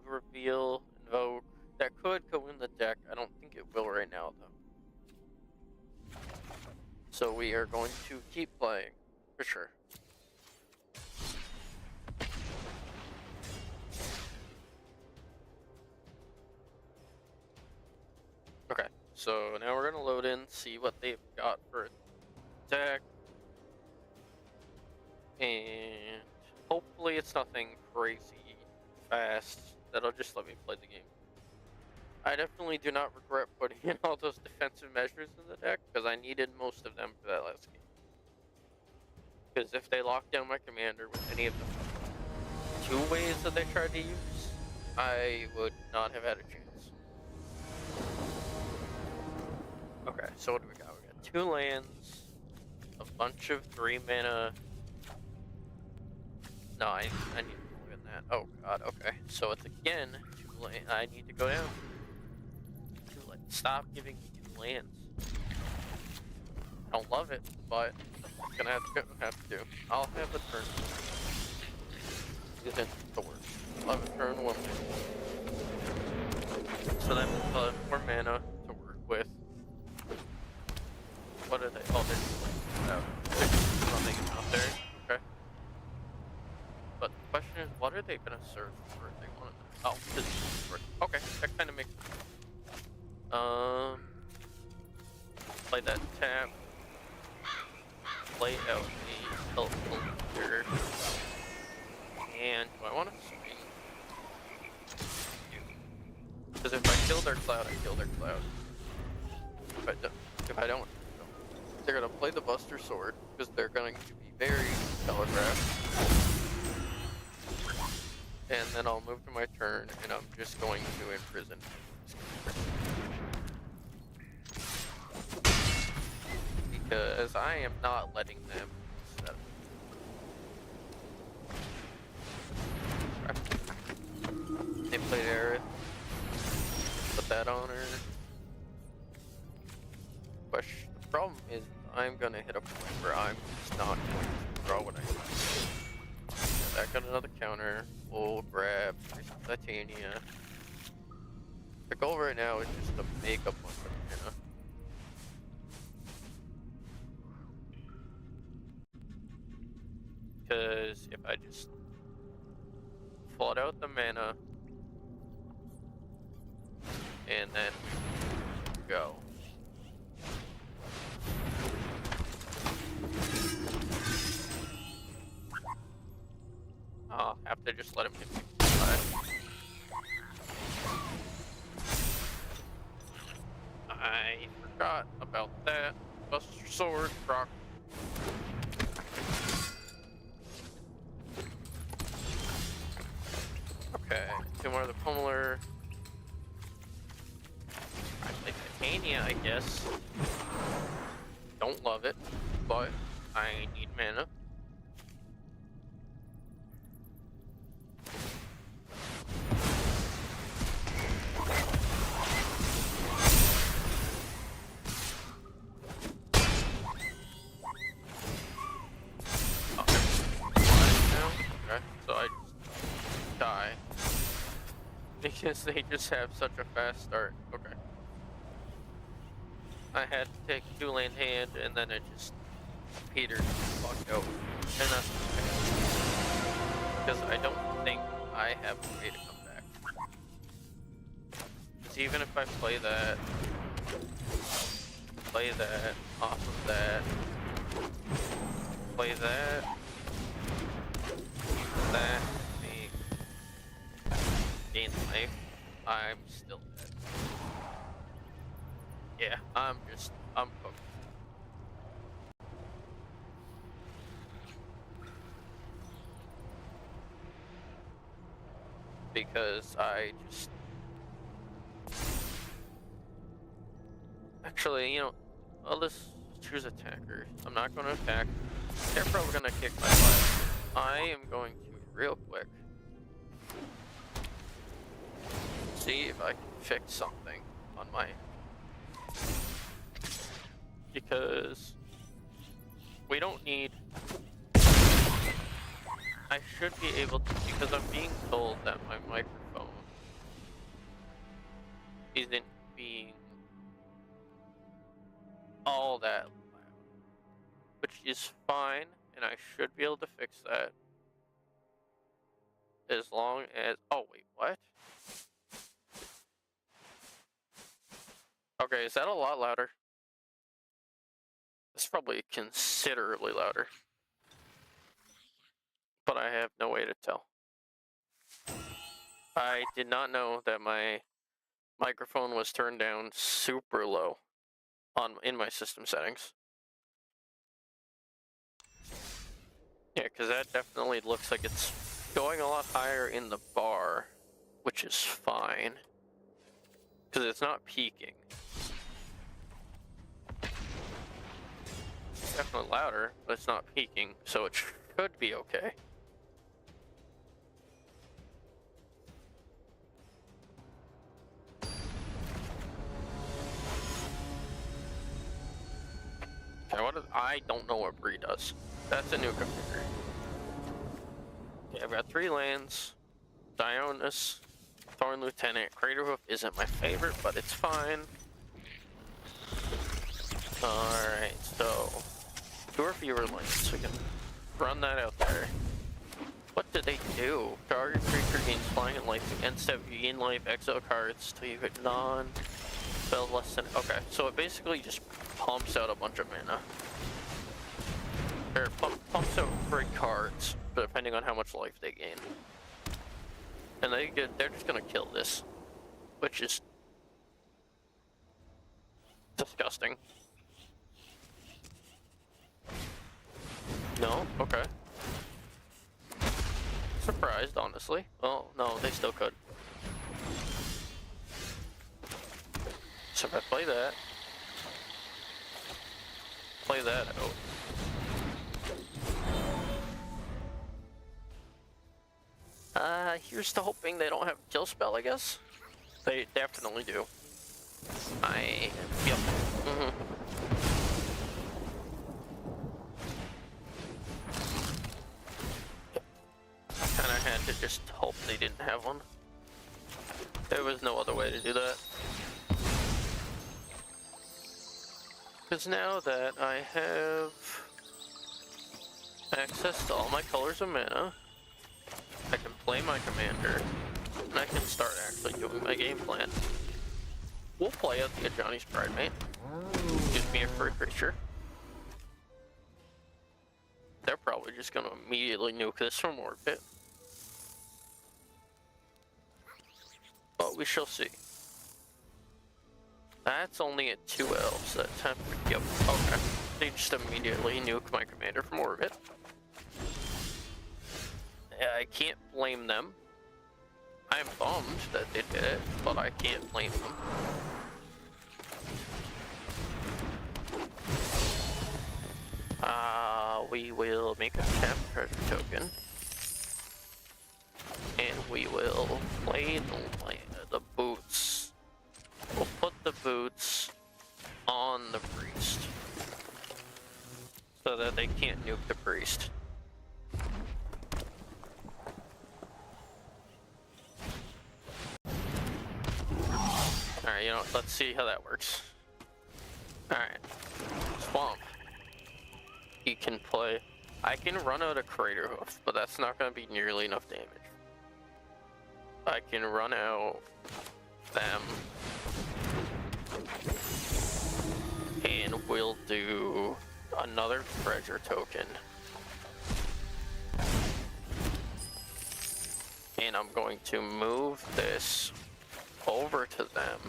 Reveal, invoke. That could go in the deck. I don't think it will right now, though. So we are going to keep playing, for sure. Okay, so now we're gonna load in, see what they've got for attack. And hopefully it's nothing crazy fast that'll just let me play the game. I definitely do not regret putting in all those defensive measures in the deck, because I needed most of them for that last game. Because if they locked down my commander with any of the 2 ways that they tried to use, I would not have had a chance. Okay, so what do we got? We got 2 lands, a bunch of 3 mana. No, I need more than that. Oh god, okay. So it's again 2 land. I need to go down. Stop giving me 2 lands. I don't love it, but I'm gonna have to do. I'll have a turn. Isn't the worst. I'll have a turn 1 land. So that means I'll have 4 mana to work with. What are they? Oh, there's something out there. Okay. But the question is, what are they gonna serve for if they want it? Oh, this is okay, that kind of makes sense. Play that tap. Play out the helpful here. And do I want to swing? Because if I kill their cloud, I kill their cloud. If I don't, they're gonna play the Buster Sword because they're going to be very telegraphed. And then I'll move to my turn, and I'm just going to imprison. Because I am not letting them set. They played Aerith. Put that on her. Question. The problem is I'm gonna hit a point where I'm just not going to draw what I need. That got another counter. We'll grab Titania. The goal right now is just to make a bunch of mana. Because if I just flood out the mana and then go. I'll have to just let him hit me. I forgot about that. Buster Sword, proc. Okay, 2 more of the Pummeler. I play Titania, I guess. Don't love it, but I need mana. Because they just have such a fast start. Okay. I had to take 2 land hand and then it just petered fucked out. And that's okay. Because I don't think I have a way to come back. Because even if I play that off of that, play that, gain life, I'm still dead. Yeah, I'm cooked. because I just... Actually, you know, I'll just choose attacker. I'm not going to attack. They're probably going to kick my butt. I am going to, real quick, see if I can fix something on my... Because we don't need... I should be able to, because I'm being told that my microphone isn't being all that loud, which is fine, and I should be able to fix that as long as... Oh, wait, what? Okay, is that a lot louder? It's probably considerably louder, but I have no way to tell. I did not know that my microphone was turned down super low in my system settings. Yeah, because that definitely looks like it's going a lot higher in the bar, which is fine, because it's not peaking. It's definitely louder, but it's not peaking, so it should be okay. Okay, I don't know what Bree does. That's a new computer. Okay, I've got 3 lands. Dionys, Thorn Lieutenant. Craterhoof isn't my favorite, but it's fine. Alright, so 2 or fewer lands. We can run that out there. What did they do? Target creature gains flying and life. Instead of you gain life, exile cards till you hit non-spell less than... Okay, so it basically just pumps out a bunch of mana. Or pumps out 3 cards, depending on how much life they gain. And they're just gonna kill this, which is disgusting. No? Okay. Surprised, honestly. Oh, no, they still could. So if I play that out. Here's to hoping they don't have a kill spell, I guess. They definitely do. Yep. Kinda had to just hope they didn't have one. There was no other way to do that. Because now that I have access to all my colors of mana, I can play my commander, and I can start actually doing my game plan. We'll play out the Ajani's Pridemate. Gives me a free creature. They're probably just gonna immediately nuke this from orbit. But we shall see. That's only at 2 elves. That's yep, okay. They just immediately nuke my commander from orbit. I can't blame them. I'm bummed that they did it, but I can't blame them. We will make a tap treasure token. And we will play the boots. We'll put the boots on the priest, so that they can't nuke the priest. Alright, you know, let's see how that works. Alright. Swamp. You can play... I can run out a Craterhoof, but that's not going to be nearly enough damage. I can run out them. And we'll do another treasure token. And I'm going to move this over to them.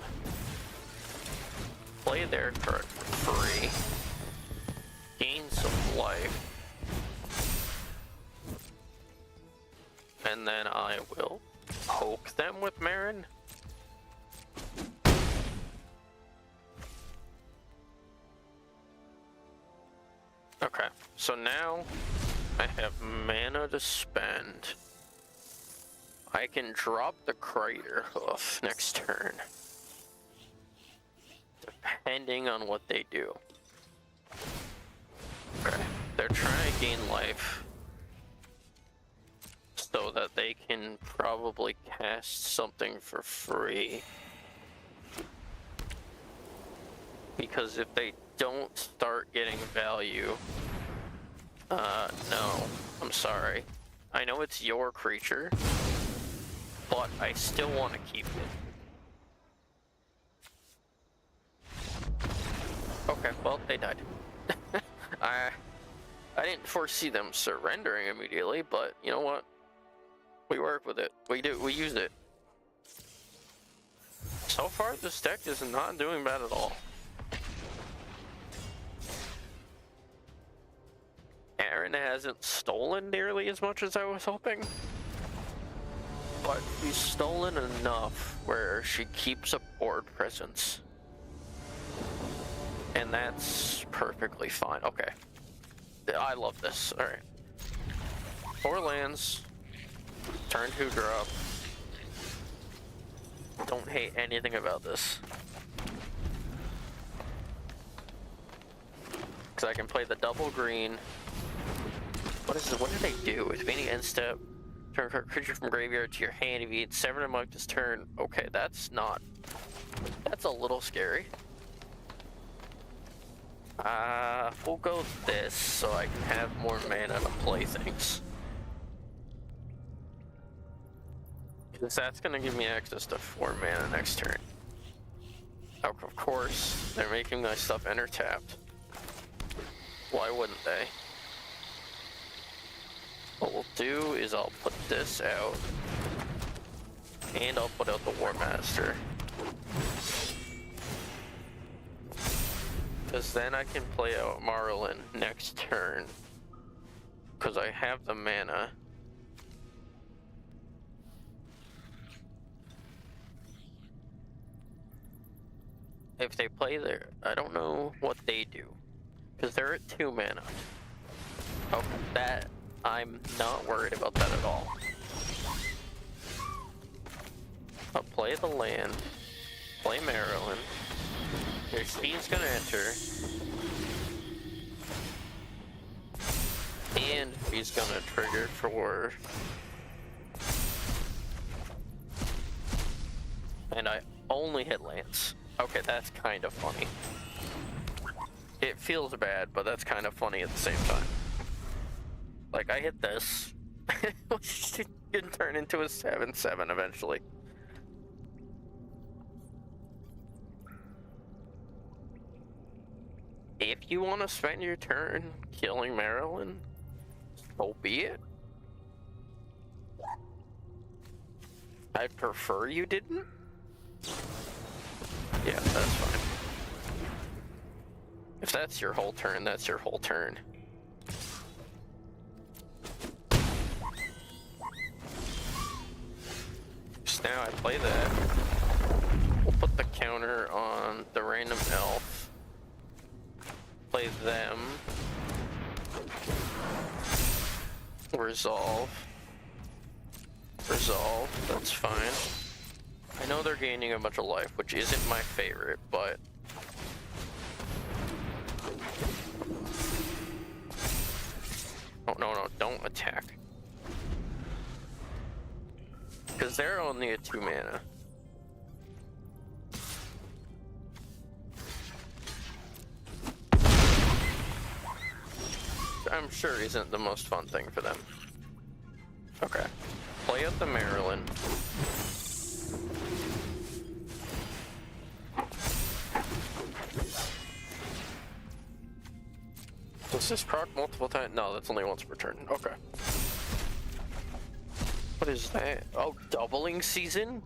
Play their card for free. Gain some life. And then I will poke them with Marin? Okay, so now I have mana to spend. I can drop the Crater Hoof next turn, depending on what they do. Okay, they're trying to gain life so that they can probably cast something for free. Because if they don't start getting value, no, I'm sorry. I know it's your creature, but I still want to keep it. Okay, well, they died. I didn't foresee them surrendering immediately, but you know what? We work with it. We use it. So far, this deck is not doing bad at all. Aaron hasn't stolen nearly as much as I was hoping, but she's stolen enough where she keeps a board presence. And that's perfectly fine. Okay. I love this. Alright. 4 lands. Turn 2 drop. Don't hate anything about this. Because I can play the double green. What is it? What did they do? It's any end step. Turn creature from graveyard to your hand. If you eat 7 or mark this turn. Okay, that's not. That's a little scary. We'll go this so I can have more mana to play things. Because that's gonna give me access to 4 mana next turn. Oh, of course, they're making my stuff enter tapped. Why wouldn't they? What we'll do is I'll put this out, and I'll put out the War Master. Because then I can play out Marlin next turn. Because I have the mana. If they play there, I don't know what they do. Because they're at 2 mana. Okay, that, I'm not worried about that at all. I'll play the land, play Maryland. Your speed's gonna enter. And he's gonna trigger for... And I only hit lands. Okay, that's kind of funny. It feels bad, but that's kind of funny at the same time. Like, I hit this. It can turn into a 7/7 eventually. If you want to spend your turn killing Maryland, so be it. I'd prefer you didn't. Yeah, that's fine. If that's your whole turn, that's your whole turn. So now I play that. We'll put the counter on the random elf. Play them. Resolve. Resolve, that's fine. I know they're gaining a bunch of life, which isn't my favorite, but... Oh, no, don't attack. Because they're only at 2 mana. I'm sure isn't the most fun thing for them. Okay. Play out the Maryland. Does this proc multiple times? No, that's only once per turn. Okay. What is that? Oh, doubling season?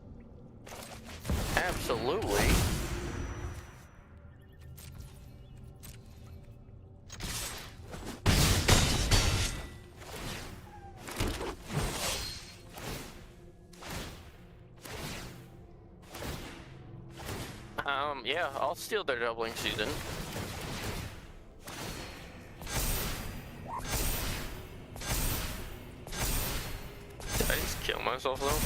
Absolutely. Yeah, I'll steal their doubling season. Did I just kill myself though?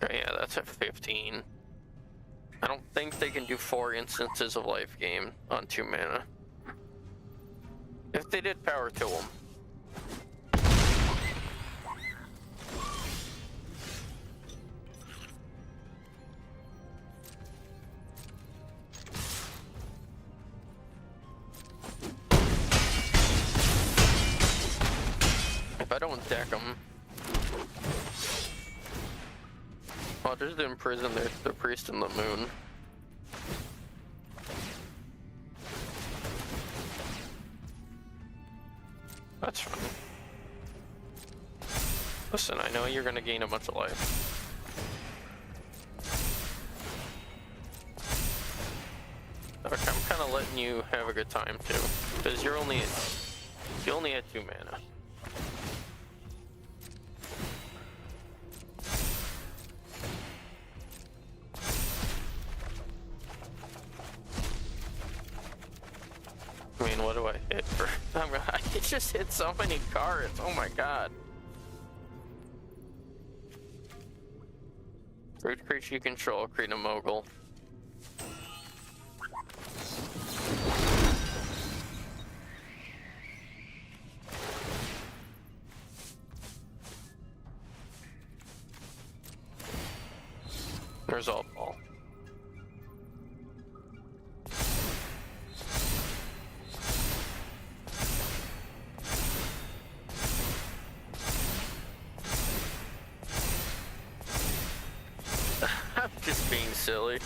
Okay, yeah, that's at 15. I don't think they can do 4 instances of life gain on 2 mana. If they did, power to them. If I don't deck them, oh, there's the imprison. There's the priest and the moon. That's fine. Listen, I know you're gonna gain a bunch of life. Okay, I'm kind of letting you have a good time too, because you only had 2 mana. I mean, what do I hit for? I just hit so many cards. Oh my god. Root creature you control, create a mogul. Resolve all. I'm just being silly.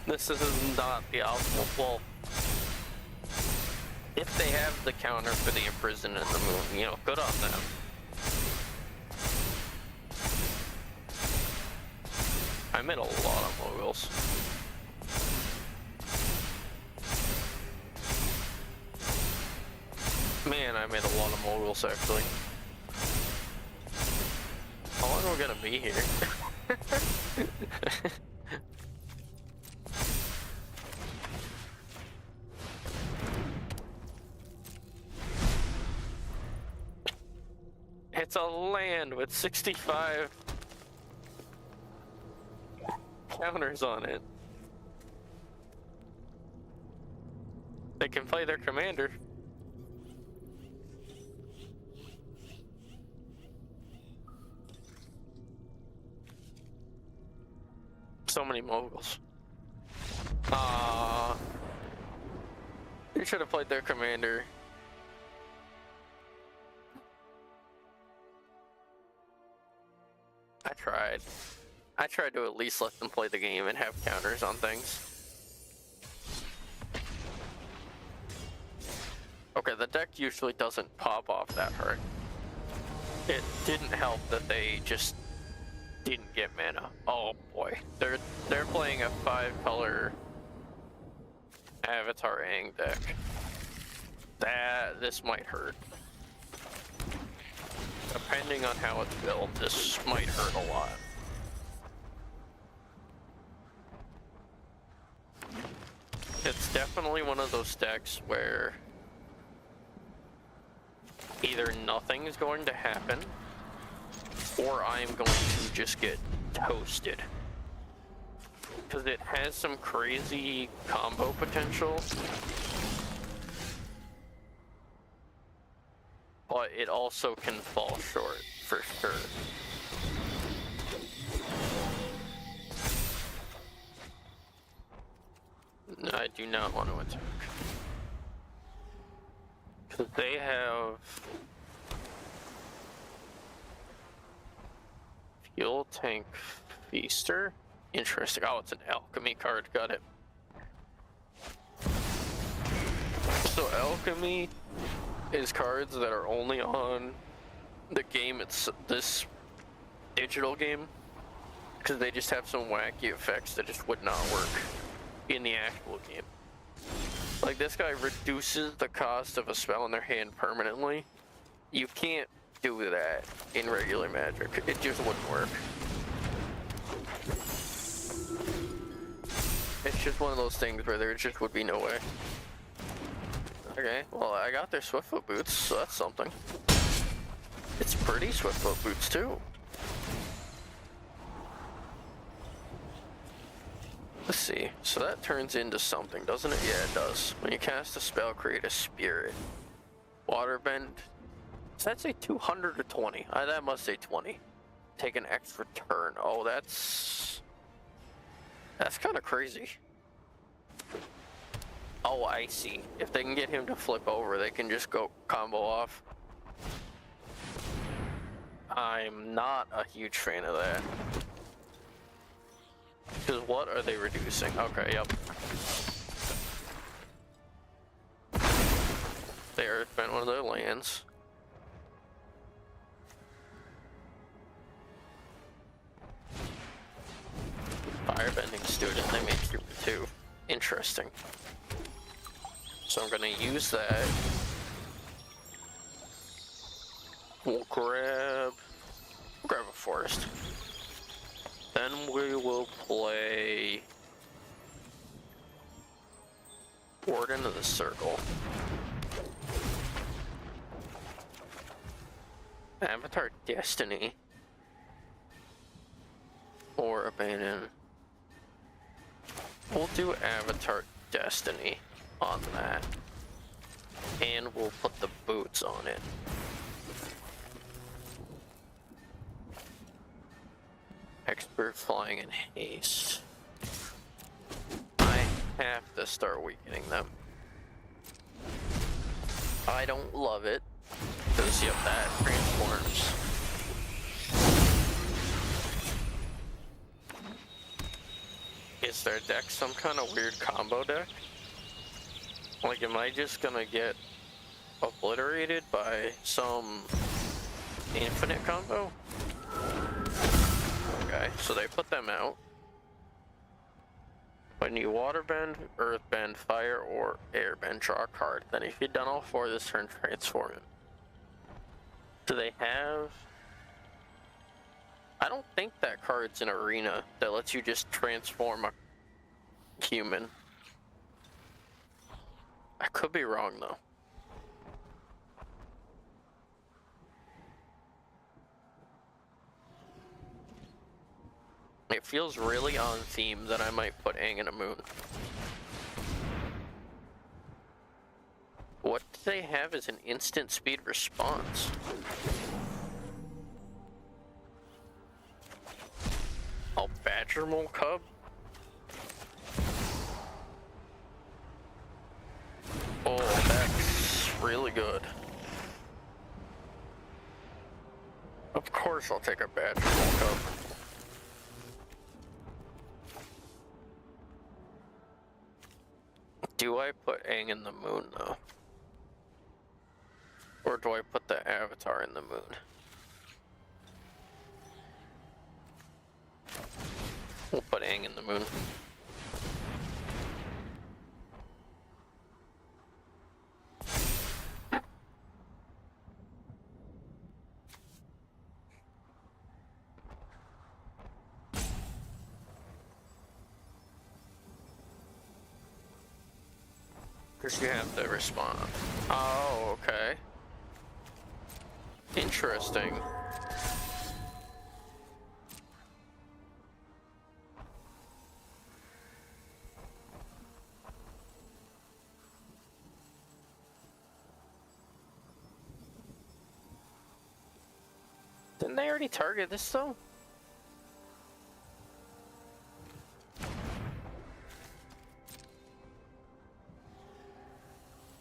This is not the optimal. Well, if they have the counter for the imprison and the moon, you know, good on them. I made a lot of moguls. Man, I made a lot of moguls actually. How long are we gonna be here? It's a land with 65 counters on it. They can play their commander. So many moguls. They should have played their commander. I tried to at least let them play the game and have counters on things. Okay, the deck usually doesn't pop off that hard. It didn't help that they just didn't get mana. Oh boy, they're playing a 5-color Avatar Aang deck. This might hurt. Depending on how it's built, this might hurt a lot. It's definitely one of those decks where either nothing is going to happen or I'm going to just get toasted. Because it has some crazy combo potential, but it also can fall short, for sure. I do not want to attack. Because they have Fuel Tank Feaster. Interesting. Oh, it's an alchemy card. Got it. So alchemy is cards that are only on the game. It's this digital game because they just have some wacky effects that just would not work in the actual game. Like, this guy reduces the cost of a spell in their hand permanently. You can't do that in regular Magic. It just wouldn't work. It's just one of those things where there just would be no way. Okay, well, I got their Swiftfoot boots, so that's something. It's pretty Swiftfoot boots, too. Let's see. So that turns into something, doesn't it? Yeah, it does. When you cast a spell, create a spirit. Waterbend. Does that say 200 or 20? That must say 20. Take an extra turn. Oh, that's kind of crazy. Oh, I see. If they can get him to flip over, they can just go combo off. I'm not a huge fan of that. Because what are they reducing? Okay, yep. They earthbent one of their lands. Firebending student, they make Cure 2. Interesting. So I'm gonna use that. We'll grab a forest. Then we will play Warden of the Circle. Avatar Destiny. Or Abandon. We'll do Avatar Destiny on that. And we'll put the boots on it. Expert flying and haste. I have to start weakening them. I don't love it. Because, yep, that transforms. Is their deck some kind of weird combo deck? Like, am I just gonna get obliterated by some infinite combo? Okay, so they put them out. When you waterbend, earthbend, fire, or airbend, draw a card. Then if you've done all four this turn, transform it. Do they have... I don't think that card's in Arena that lets you just transform a human. I could be wrong, though. It feels really on theme that I might put Aang in a moon. What do they have as an instant speed response? Oh, Badger Mole Cub? Oh, that's really good. Of course I'll take a Badger Mole Cub. Do I put Aang in the moon, though? Or do I put the Avatar in the moon? We'll put Aang in the moon. Because you have to respond. Oh, okay. Interesting. Didn't they already target this though?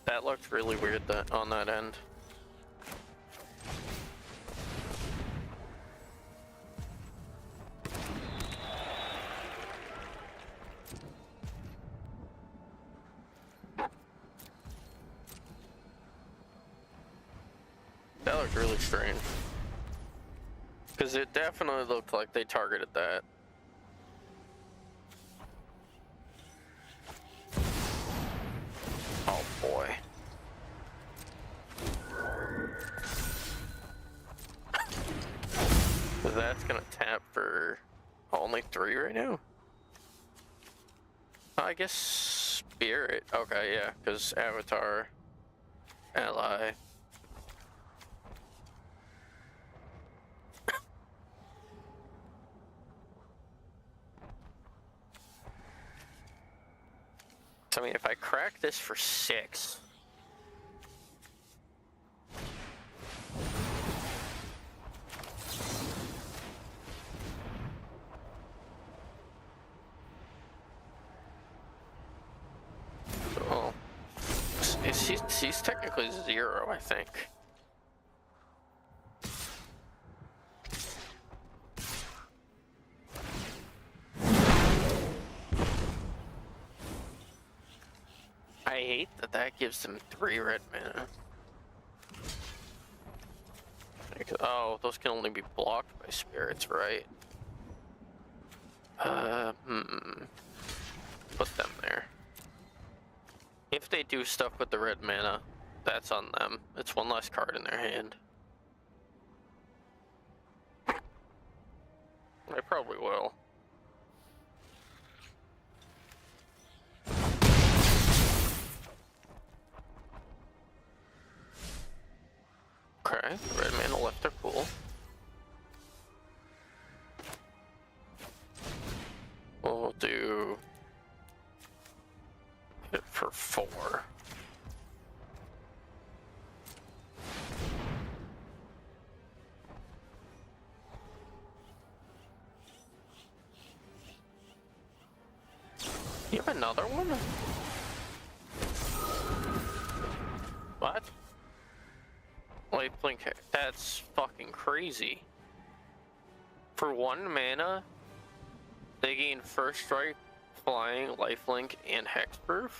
That looked really weird on that end. That looked really strange. Because it definitely looked like they targeted that. That's gonna tap for only 3 right now. I guess Spirit. Okay, yeah, because Avatar, Ally. So, I mean, if I crack this for 6. Oh. He's technically 0, I think. I hate that that gives him 3 red mana. Oh, those can only be blocked by spirits, right? Put them there. If they do stuff with the red mana, that's on them. It's 1 less card in their hand. I probably will. Okay, the red mana left are cool. We'll do it for 4. You have another one? What? Lifelink, that's fucking crazy. For 1 mana, they gain First Strike, Flying, Lifelink, and Hexproof?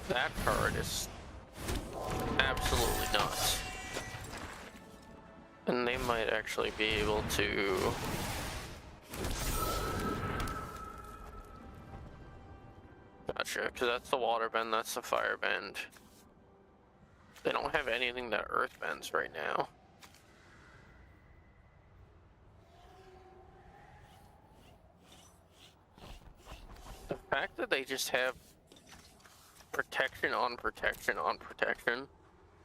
That card is absolutely nuts. And they might actually be able to... Gotcha, because that's the water bend, that's the fire bend. They don't have anything that earth bends right now. The fact that they just have protection on protection on protection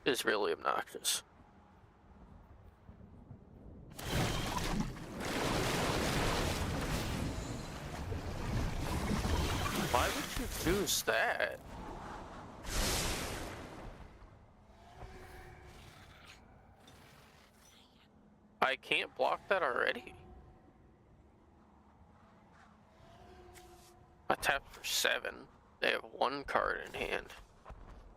is really obnoxious. Why would you choose that? I can't block that already. I tapped for 7. They have 1 card in hand.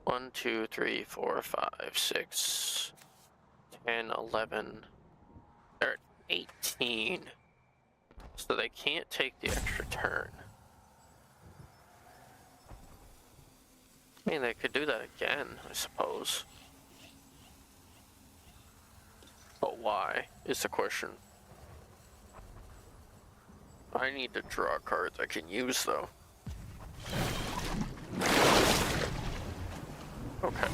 1, 2, 3, 4, 5, 6, 10, 11. They're at 18. So they can't take the extra turn. I mean, they could do that again, I suppose. But why, is the question. I need to draw cards I can use, though. Okay.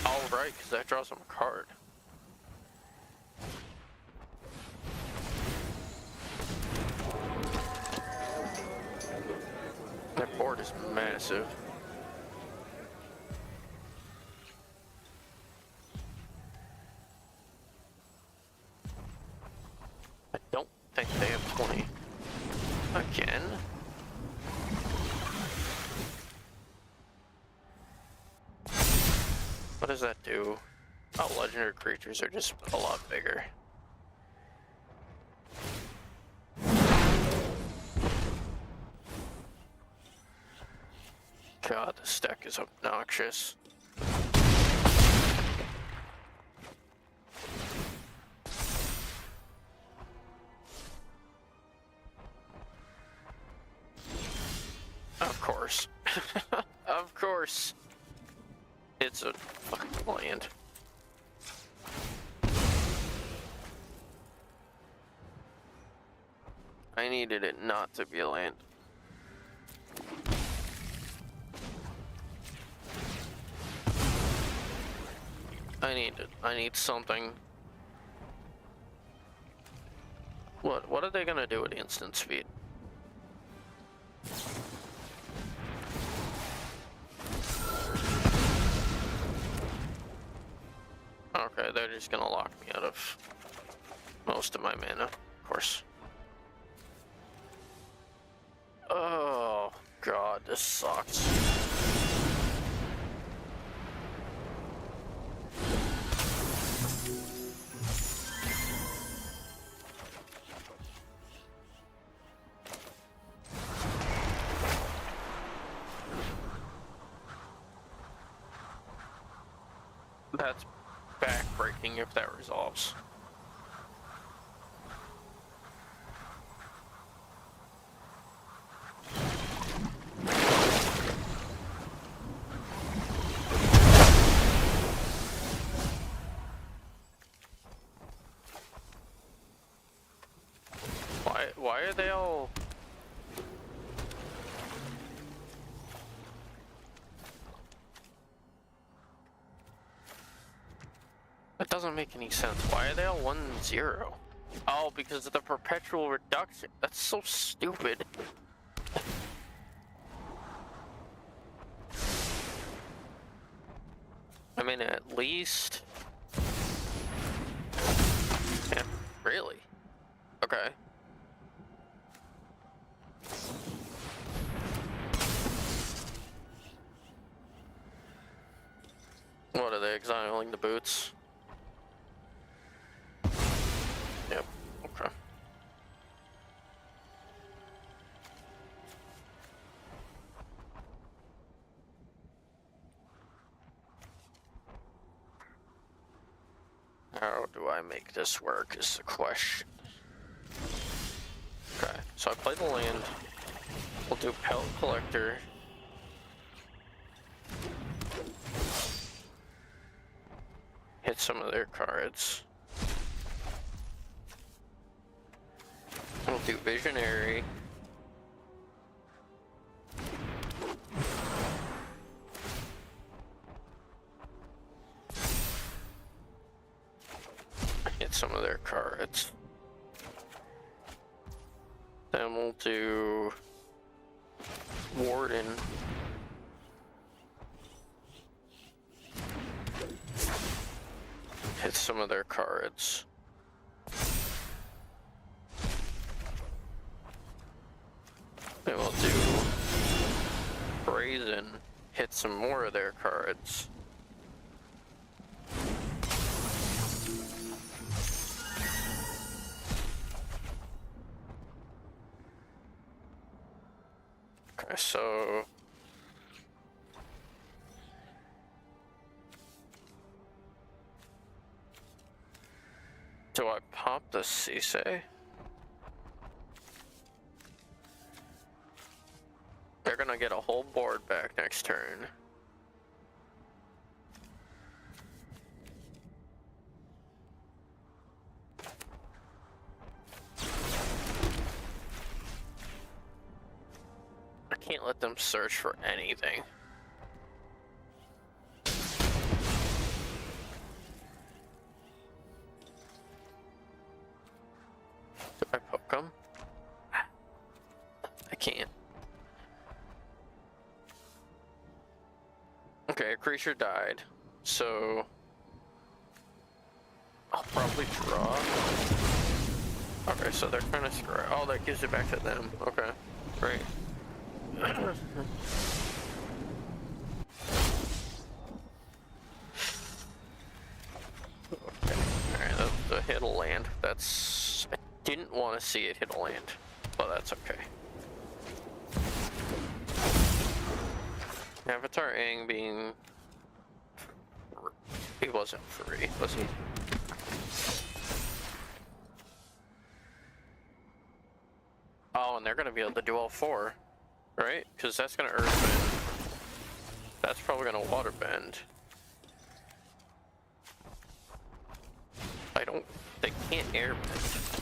Alright, because that draws them a card. That board is massive. I don't think they have 20. Again? What does that do? Oh, legendary creatures are just a lot bigger. God, this deck is obnoxious. Of course. Of course. It's a fucking land. I needed it not to be a land. I need something. What are they gonna do at instant speed? Okay, they're just gonna lock me out of most of my mana, of course. Oh god, this sucks. That's backbreaking if that resolves. Why are they all... That doesn't make any sense. Why are they all 1-0? Oh, because of the perpetual reduction. That's so stupid. I mean, at least... Yeah, really? Okay. What, are they exiling the boots? Yep, okay. How do I make this work is the question. Okay, so I play the land. We'll do Pelt Collector. Hit some of their cards. We'll do Visionary. Hit some of their cards. Then we'll do Warden. Hit some of their cards. Then we'll do Brazen. Hit some more of their cards. Okay, so... Do I pop the Cisse? They're gonna get a whole board back next turn. I can't let them search for anything. Do I poke them? I can't. Okay, a creature died, so I'll probably draw. Okay, so they're trying to screw. Oh, that gives it back to them. Okay, great. Okay, alright, that's a hit a land. That's... I didn't want to see it hit a land, but that's okay. Avatar Aang being... He wasn't free, was he? Oh, and they're gonna be able to do all four, right? Because that's gonna earthbend. That's probably gonna waterbend. I don't... They can't airbend.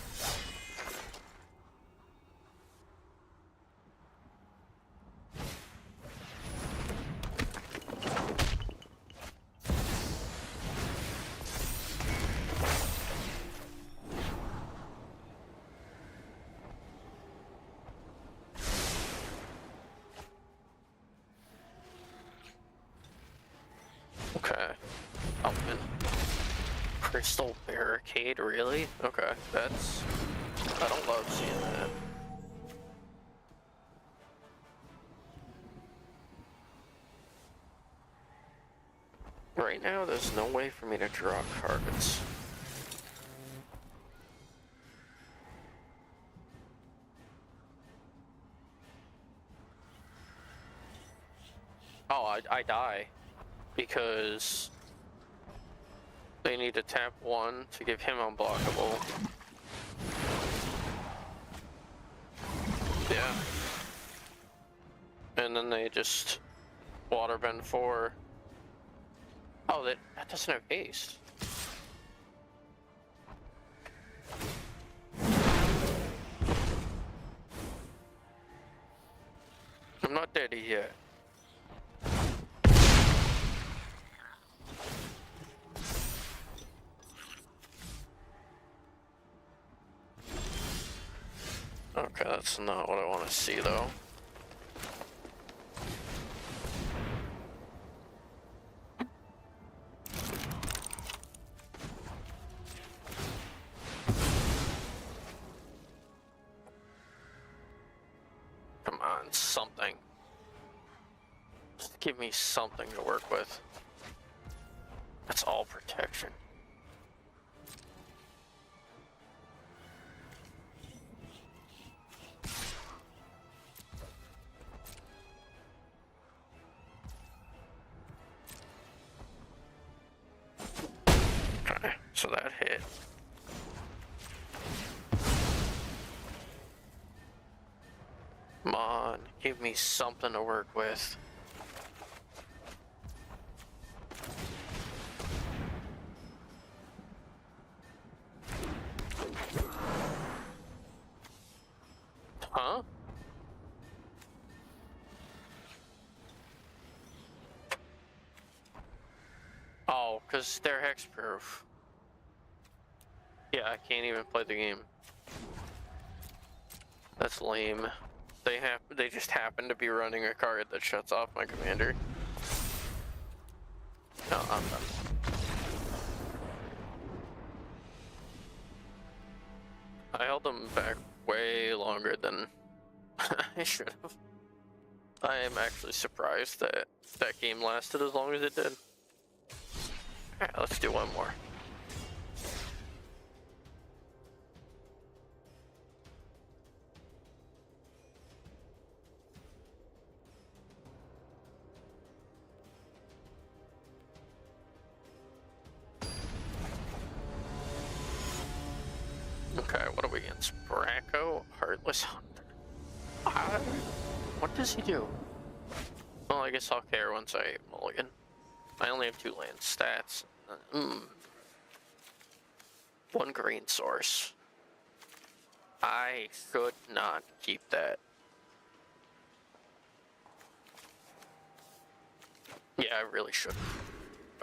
Crystal barricade, really? Okay, that's... I don't love seeing that. Right now, there's no way for me to draw cards. Oh, I die. Because they need to tap one to give him unblockable. Yeah. And then they just waterbend 4. Oh, that doesn't have haste. I'm not dead yet. Okay, that's not what I want to see, though. Come on, something. Just give me something to work with. That's all protection. Okay, so that hit. Come on, give me something to work with. Huh? Oh, because they're hexproof. Yeah, I can't even play the game. That's lame. They just happen to be running a card that shuts off my commander. No, I'm done. I held them back way longer than I should have. I am actually surprised that that game lasted as long as it did. Alright, let's do one more. Okay, what are we against? Braco, Heartless Hunter. What does he do? Well, I guess I'll care once I mulligan. I only have 2 land stats. One green source. I should not keep that. Yeah, I really should.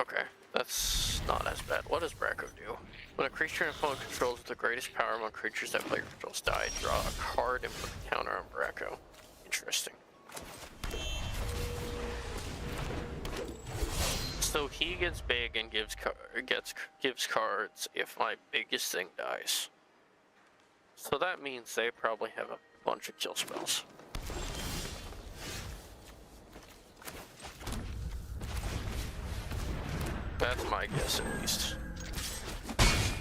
Okay, that's not as bad. What does Braco do? When a creature an opponent controls with the greatest power among creatures that player controls die, draw a card and put a counter on Braco. Interesting. So he gets big and gives cards if my biggest thing dies. So that means they probably have a bunch of kill spells. That's my guess, at least.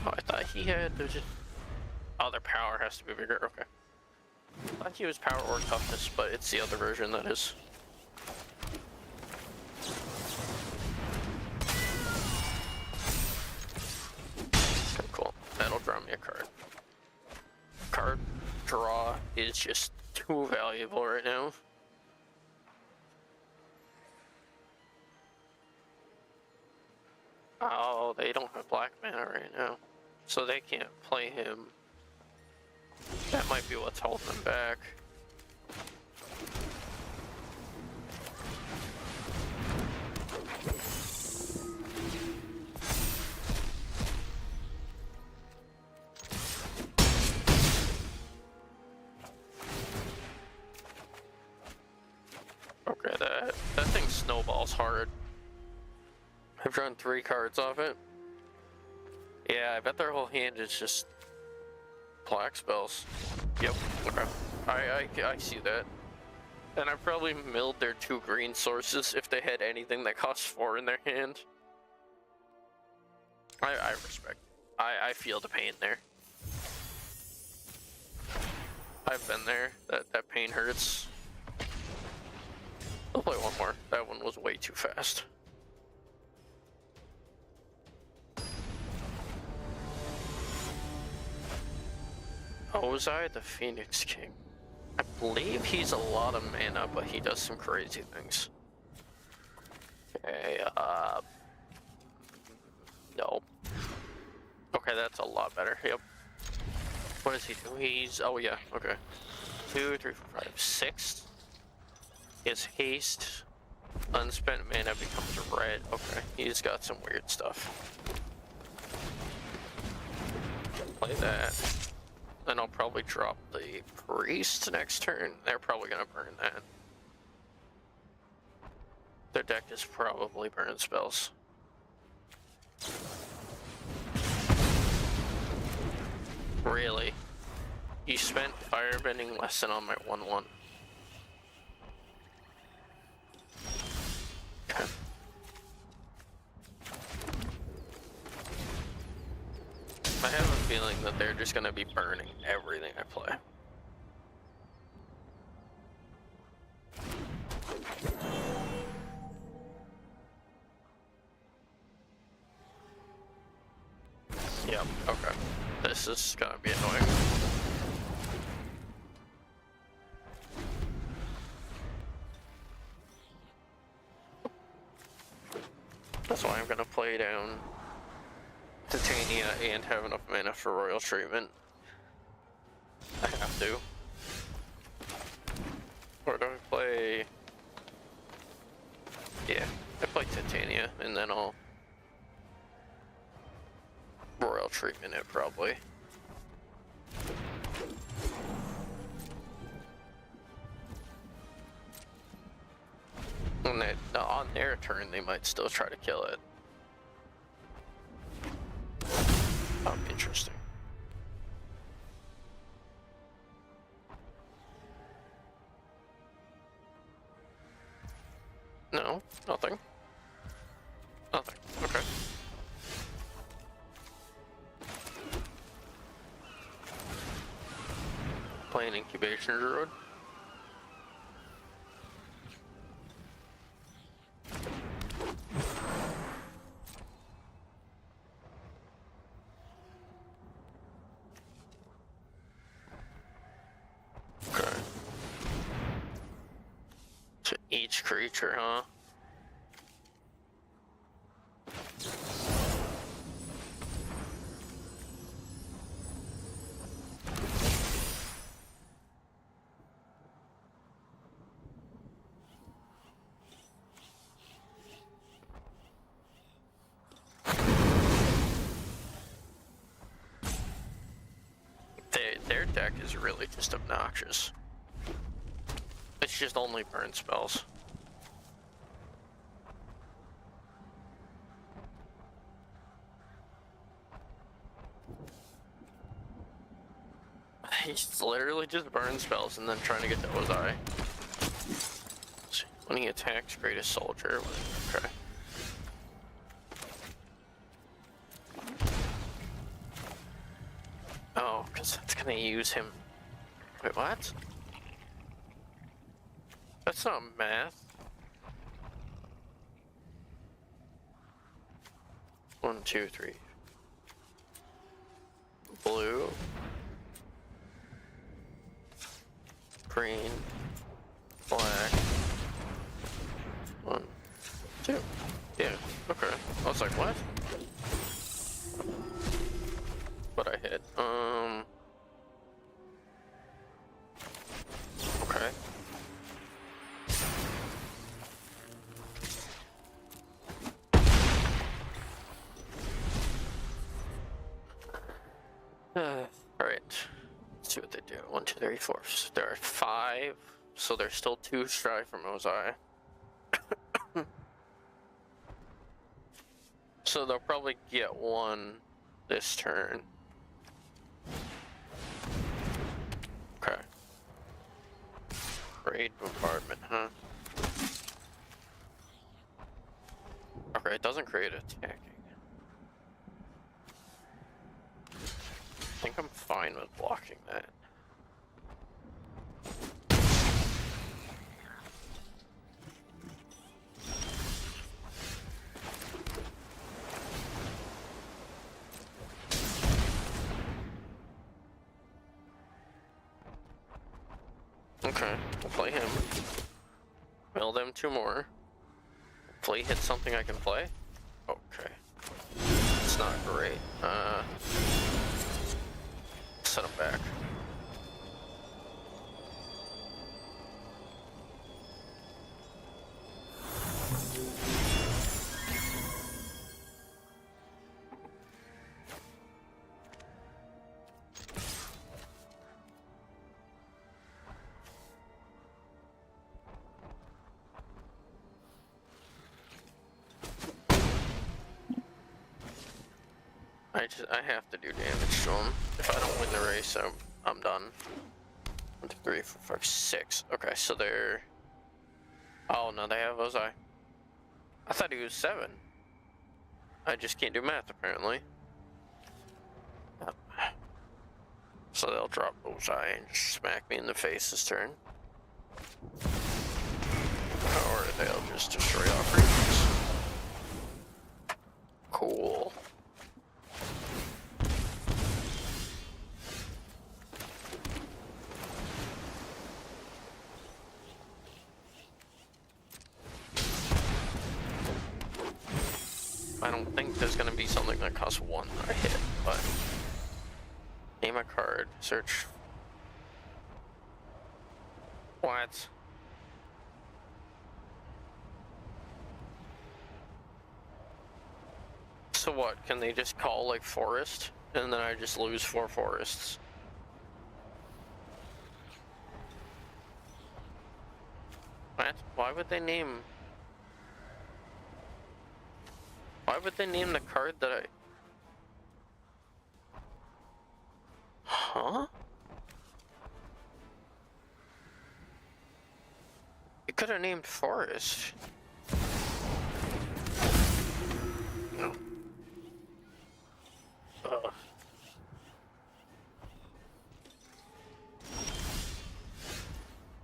Oh, I thought he had... Oh, their power has to be bigger. Okay. I thought he was power or toughness, but it's the other version that is. Okay, cool. That'll draw me a card. Card draw is just too valuable right now. Oh, they don't have black mana right now, so they can't play him. That might be what's holding them back. Okay, that thing snowballs hard. I've drawn 3 cards off it. Yeah, I bet their whole hand is just black spells. Yep. Okay. I see that. And I probably milled their 2 green sources if they had anything that costs 4 in their hand. I respect it. I feel the pain there. I've been there. That pain hurts. I'll play one more. That one was way too fast. Ozai the Phoenix King. I believe he's a lot of mana, but he does some crazy things. Okay, no. Okay, that's a lot better. Yep. What does he do? He's, oh yeah, okay. 2, 3, 4, 5, 6. He has haste. Unspent mana becomes red. Okay, he's got some weird stuff. Play that. Then I'll probably drop the priest next turn. They're probably gonna burn that. Their deck is probably burn spells. Really? You spent firebending lesson on my 1/1. Okay. I have a feeling that they're just gonna be burning everything I play. Yep, okay. This is gonna be annoying. That's why I'm gonna play down Titania and have enough mana for Royal Treatment. I have to. Or do I play... Yeah, I play Titania and then I'll Royal Treatment it probably. And they, on their turn, they might still try to kill it. Oh, interesting. No, nothing. Nothing. Okay. Play an incubation druid. Okay. To each creature, huh? Their deck is really just obnoxious. It's just only burn spells. He's literally just burn spells and then trying to get to Ozai. When he attacks Greatest Soldier, okay. Oh, because that's gonna use him. Wait, what? That's not math. 1, 2, 3. Blue. Green. Black. 1, 2. Yeah, okay. I was like, what? But I hit. Okay. Alright. Let's see what they do. 1, 2, 3, 4. So there are 5. So there's still 2 Strive from Ozai. So they'll probably get one this turn. Okay. Raid bombardment, huh? Okay, it doesn't create attacking. I think I'm fine with blocking that. Okay, we'll play him. Mill them 2 more. Hopefully hit something I can play. Okay. It's not great. Set him back. I have to do damage to him. If I don't win the race, I'm done. 1, 2, 3, 4, 5, 6. Okay, so they're... Oh, no, they have Ozai. I thought he was 7. I just can't do math, apparently. So they'll drop Ozai and just smack me in the face this turn. Or they'll just destroy offerings. Cool. I don't think there's gonna be something that costs 1 that I hit, but name a card, search. What? So what? Can they just call like forest, and then I just lose 4 forests? What? Why would they name? Why would they name the card that I... Huh? You could have named Forest. No.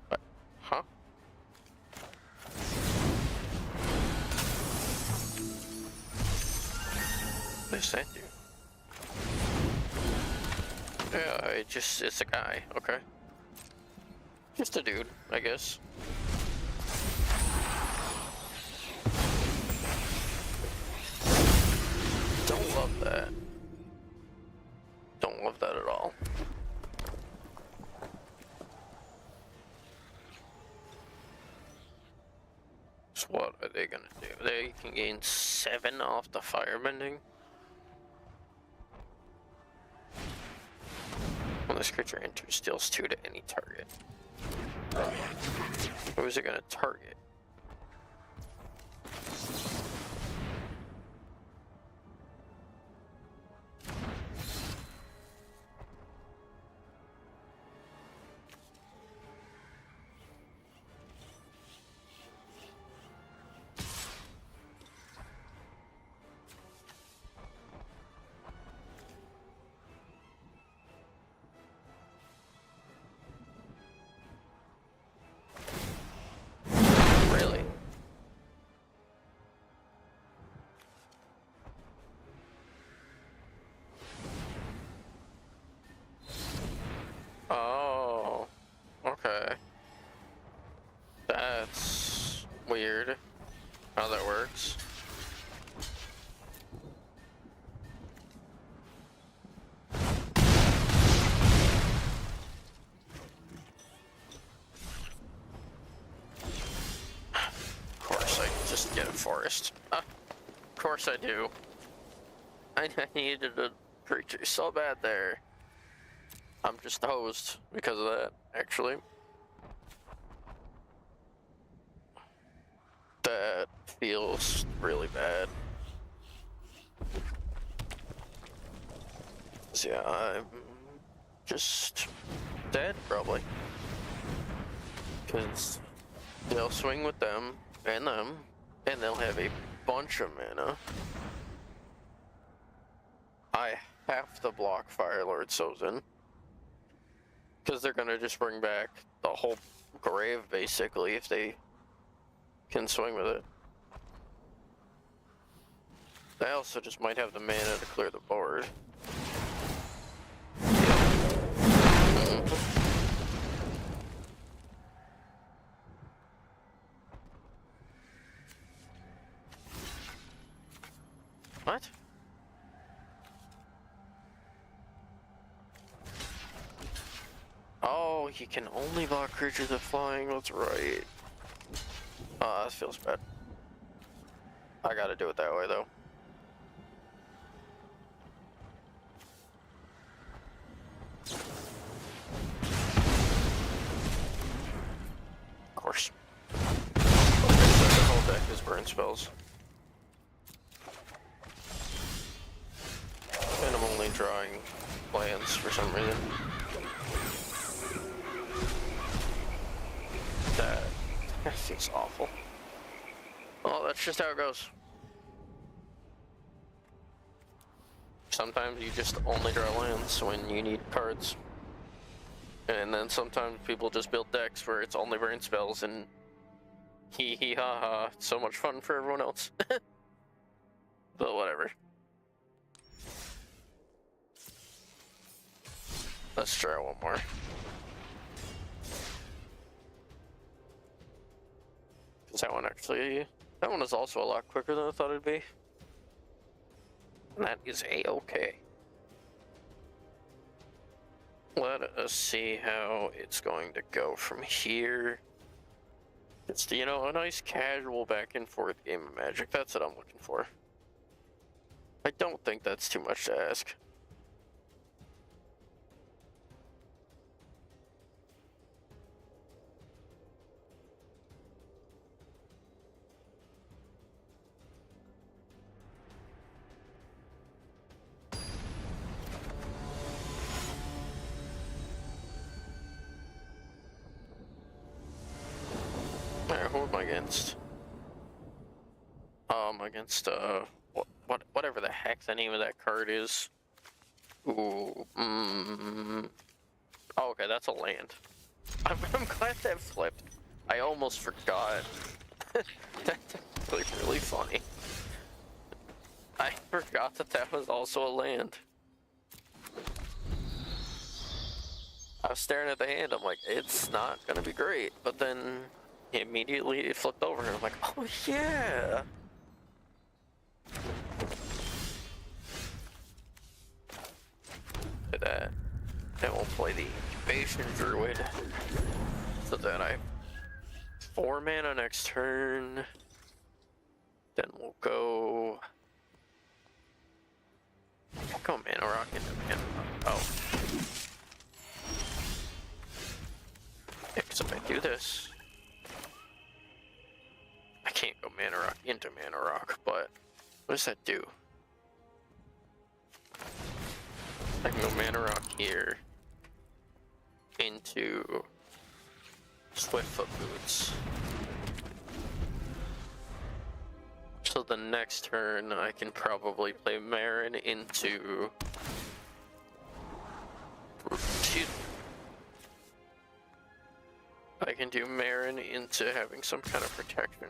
What? Huh? They sent you. Yeah, it's a guy, okay. Just a dude, I guess. Don't love that. Don't love that at all. So what are they gonna do? They can gain 7 off the firebending. When this creature enters, deals 2 to any target. Who is it gonna target? Really? Oh, okay. That's weird how that works. Of course, I just get a forest. Of course I do. I needed a creature so bad there. I'm just hosed because of that, actually. That feels really bad. Cause yeah, I'm just dead probably. Cause they'll swing with them, and they'll have a bunch of mana. I have to block Fire Lord Sozin. Because they're gonna just bring back the whole grave, basically, if they can swing with it. They also just might have the mana to clear the board. What? Oh, he can only block creatures with flying, that's right. Oh, that feels bad. I gotta do it that way, though. Of course. Okay, so the whole deck is burn spells. And I'm only drawing lands for some reason. That seems awful. Well, that's just how it goes. Sometimes you just only draw lands when you need cards. And then sometimes people just build decks where it's only burn spells and hee hee ha ha. It's so much fun for everyone else. But whatever. Let's try one more. Cause that one is also a lot quicker than I thought it'd be. And that is a-okay. Let us see how it's going to go from here. It's, you know, a nice casual back and forth game of Magic. That's what I'm looking for. I don't think that's too much to ask. Alright, who am I against? Against, whatever the heck the name of that card is. Ooh, Oh, okay, that's a land. I'm glad that flipped. I almost forgot. That's actually really funny. I forgot that was also a land. I was staring at the hand, I'm like, it's not gonna be great, but then immediately it flipped over and I'm like, oh yeah! Look at that. Then we'll play the Incubation Druid. So then I have 4 mana next turn. Then we'll go Mana Rock into Mana Rock. Oh. Yeah, because if I do this, I can't go Mana Rock into Mana Rock, but what does that do? I can go Mana Rock here into Swiftfoot Boots. So the next turn I can probably play Marin into... I can do Marin into having some kind of protection.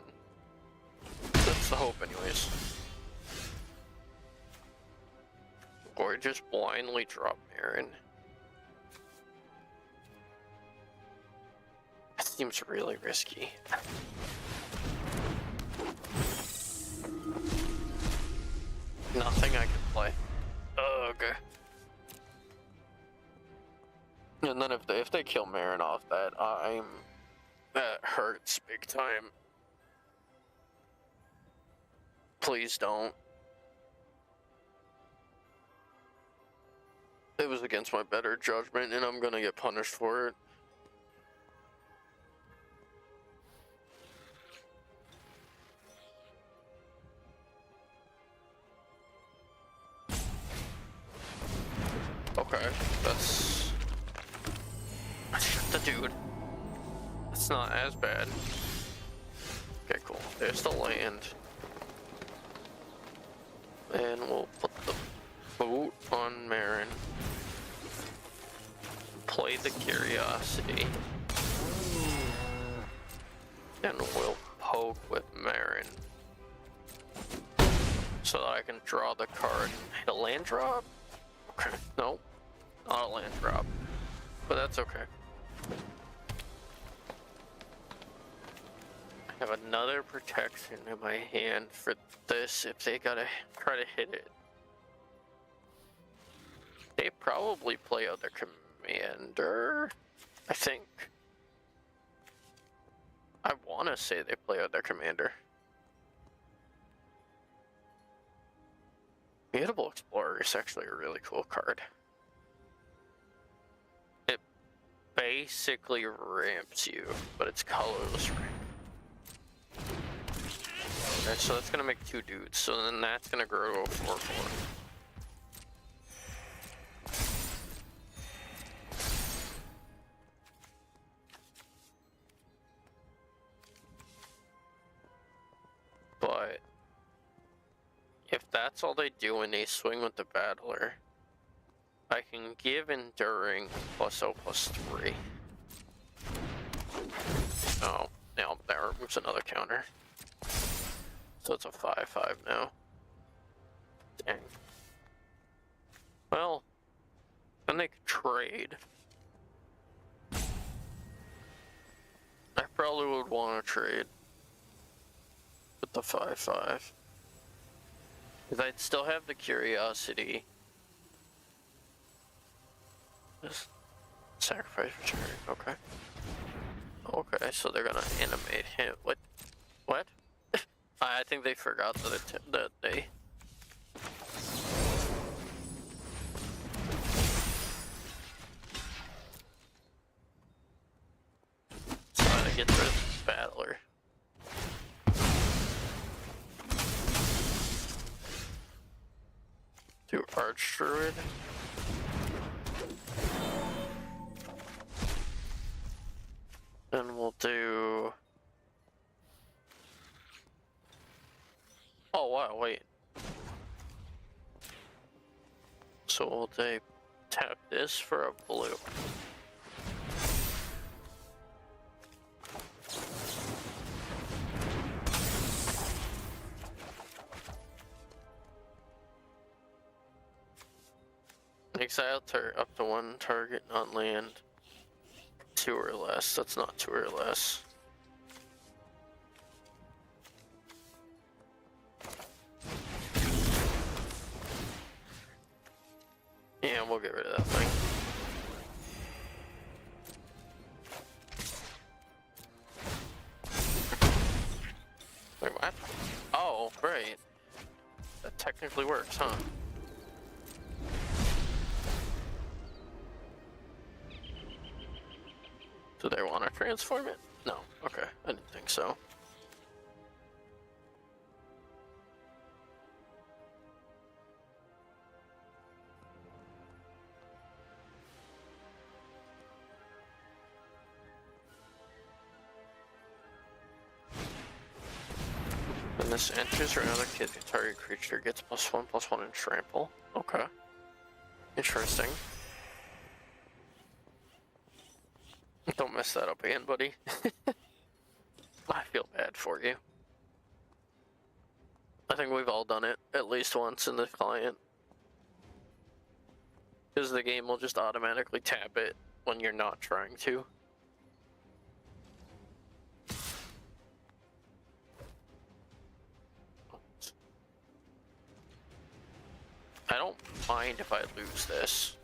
That's the hope anyways. Or just blindly drop Marin. That seems really risky. Nothing I can play. Ugh. And then if they kill Marin off that, that hurts big time. Please don't. It was against my better judgment, and I'm gonna get punished for it. Okay, that's the dude. It's not as bad. Okay, cool. There's the land. And we'll put the boat on Marin. Play the curiosity. And we'll poke with Marin. So that I can draw the card and hit a land drop? Okay, no. Not a land drop. But that's okay. I have another protection in my hand for this if they gotta try to hit it. They probably play out their commander, I think. I wanna say they play out their commander. Mutable Explorer is actually a really cool card. It basically ramps you, but it's colorless ramp. Okay, so that's gonna make 2 dudes, so then that's gonna grow to a 4/4. But if that's all they do when they swing with the battler, I can give Enduring +0/+3. Oh, now that removes another counter. So it's a 5/5 now. Dang. Well, then they could trade. I probably would want to trade with the 5/5. Because I'd still have the curiosity. Just sacrifice return. Okay. Okay, so they're gonna animate him. What? What? I think they forgot that they. Trying to get rid of the battler. Do Arch Druid. And we'll do. Oh wow, wait. So will they tap this for a blue? Exile up to 1 target on land. 2 or less. That's not 2 or less. Yeah, we'll get rid of that thing. Wait, what? Oh, right. That technically works, huh? Do they want to transform it? No. Okay, I didn't think so. When this enters or another target creature gets +1/+1 in trample. Okay. Interesting. Don't mess that up again, buddy. I feel bad for you. I think we've all done it at least once in the client. Because the game will just automatically tap it when you're not trying to. I don't mind if I lose this.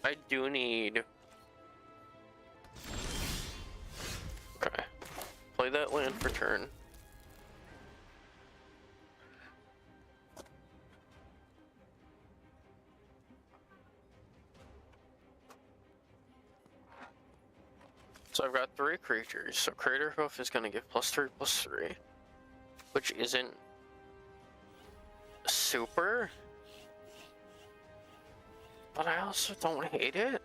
I do need... Okay. Play that land for turn. So I've got 3 creatures. So Crater Hoof is going to give +3/+3, which isn't super, but I also don't hate it.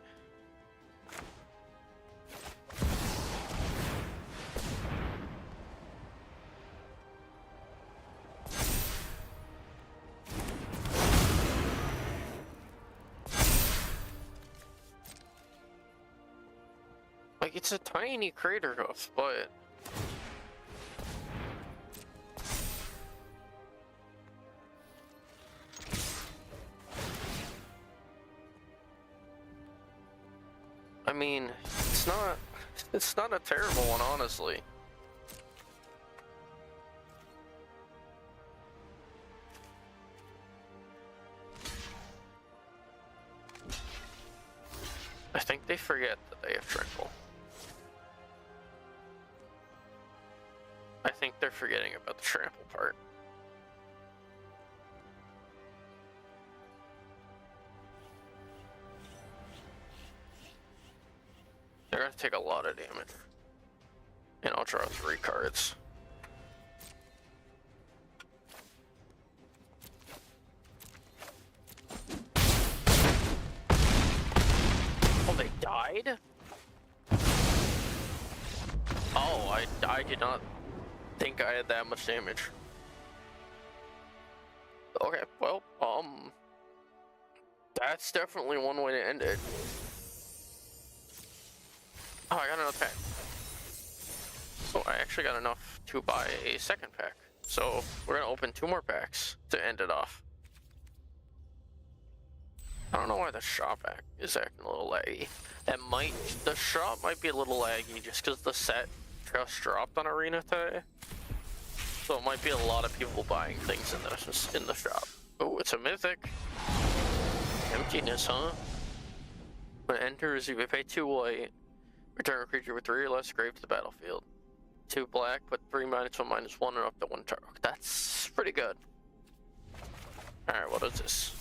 Like, it's a tiny Crater Hoof, but I mean, it's not a terrible one, honestly. I think they forget that they have Trample. I think they're forgetting about the Trample part. They're gonna take a lot of damage. And I'll draw 3 cards. Oh, they died? Oh, I did not think I had that much damage. Okay, well, that's definitely one way to end it. Oh, I got another pack. So I actually got enough to buy a second pack. So we're gonna open 2 more packs to end it off. I don't know why the shop is acting a little laggy. The shop might be a little laggy just because the set just dropped on Arena today. So it might be a lot of people buying things in the shop. Oh, it's a mythic. Emptiness, huh? When it enters, you may pay 2 white. Return a creature with 3 or less grave to the battlefield. 2 black, put 3 -1/-1 and up to 1 target. That's pretty good. Alright, what is this?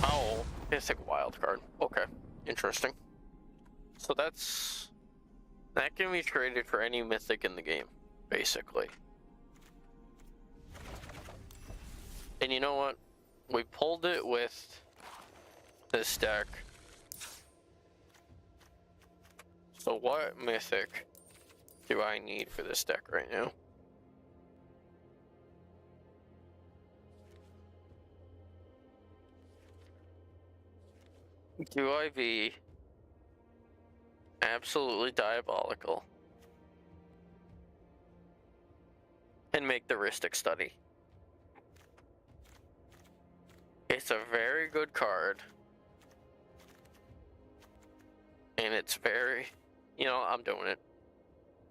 Oh, mythic wild card. Okay, interesting. So that can be traded for any mythic in the game, basically. And you know what? We pulled it with this deck. So what mythic do I need for this deck right now? Do I be absolutely diabolical and make the Rhystic Study? It's a very good card. And it's very, I'm doing it.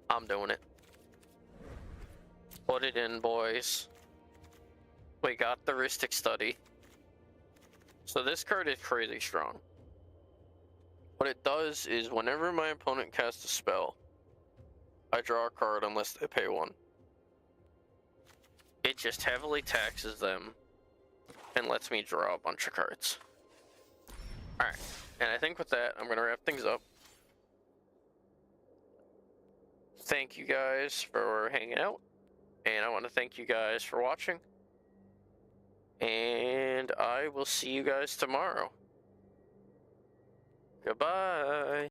I'm doing it. Put it in, boys. We got the Rhystic Study. So this card is crazy strong. What it does is whenever my opponent casts a spell, I draw a card unless they pay 1. It just heavily taxes them and lets me draw a bunch of cards. Alright, and I think with that, I'm going to wrap things up. Thank you guys for hanging out, and I want to thank you guys for watching. And I will see you guys tomorrow. Goodbye.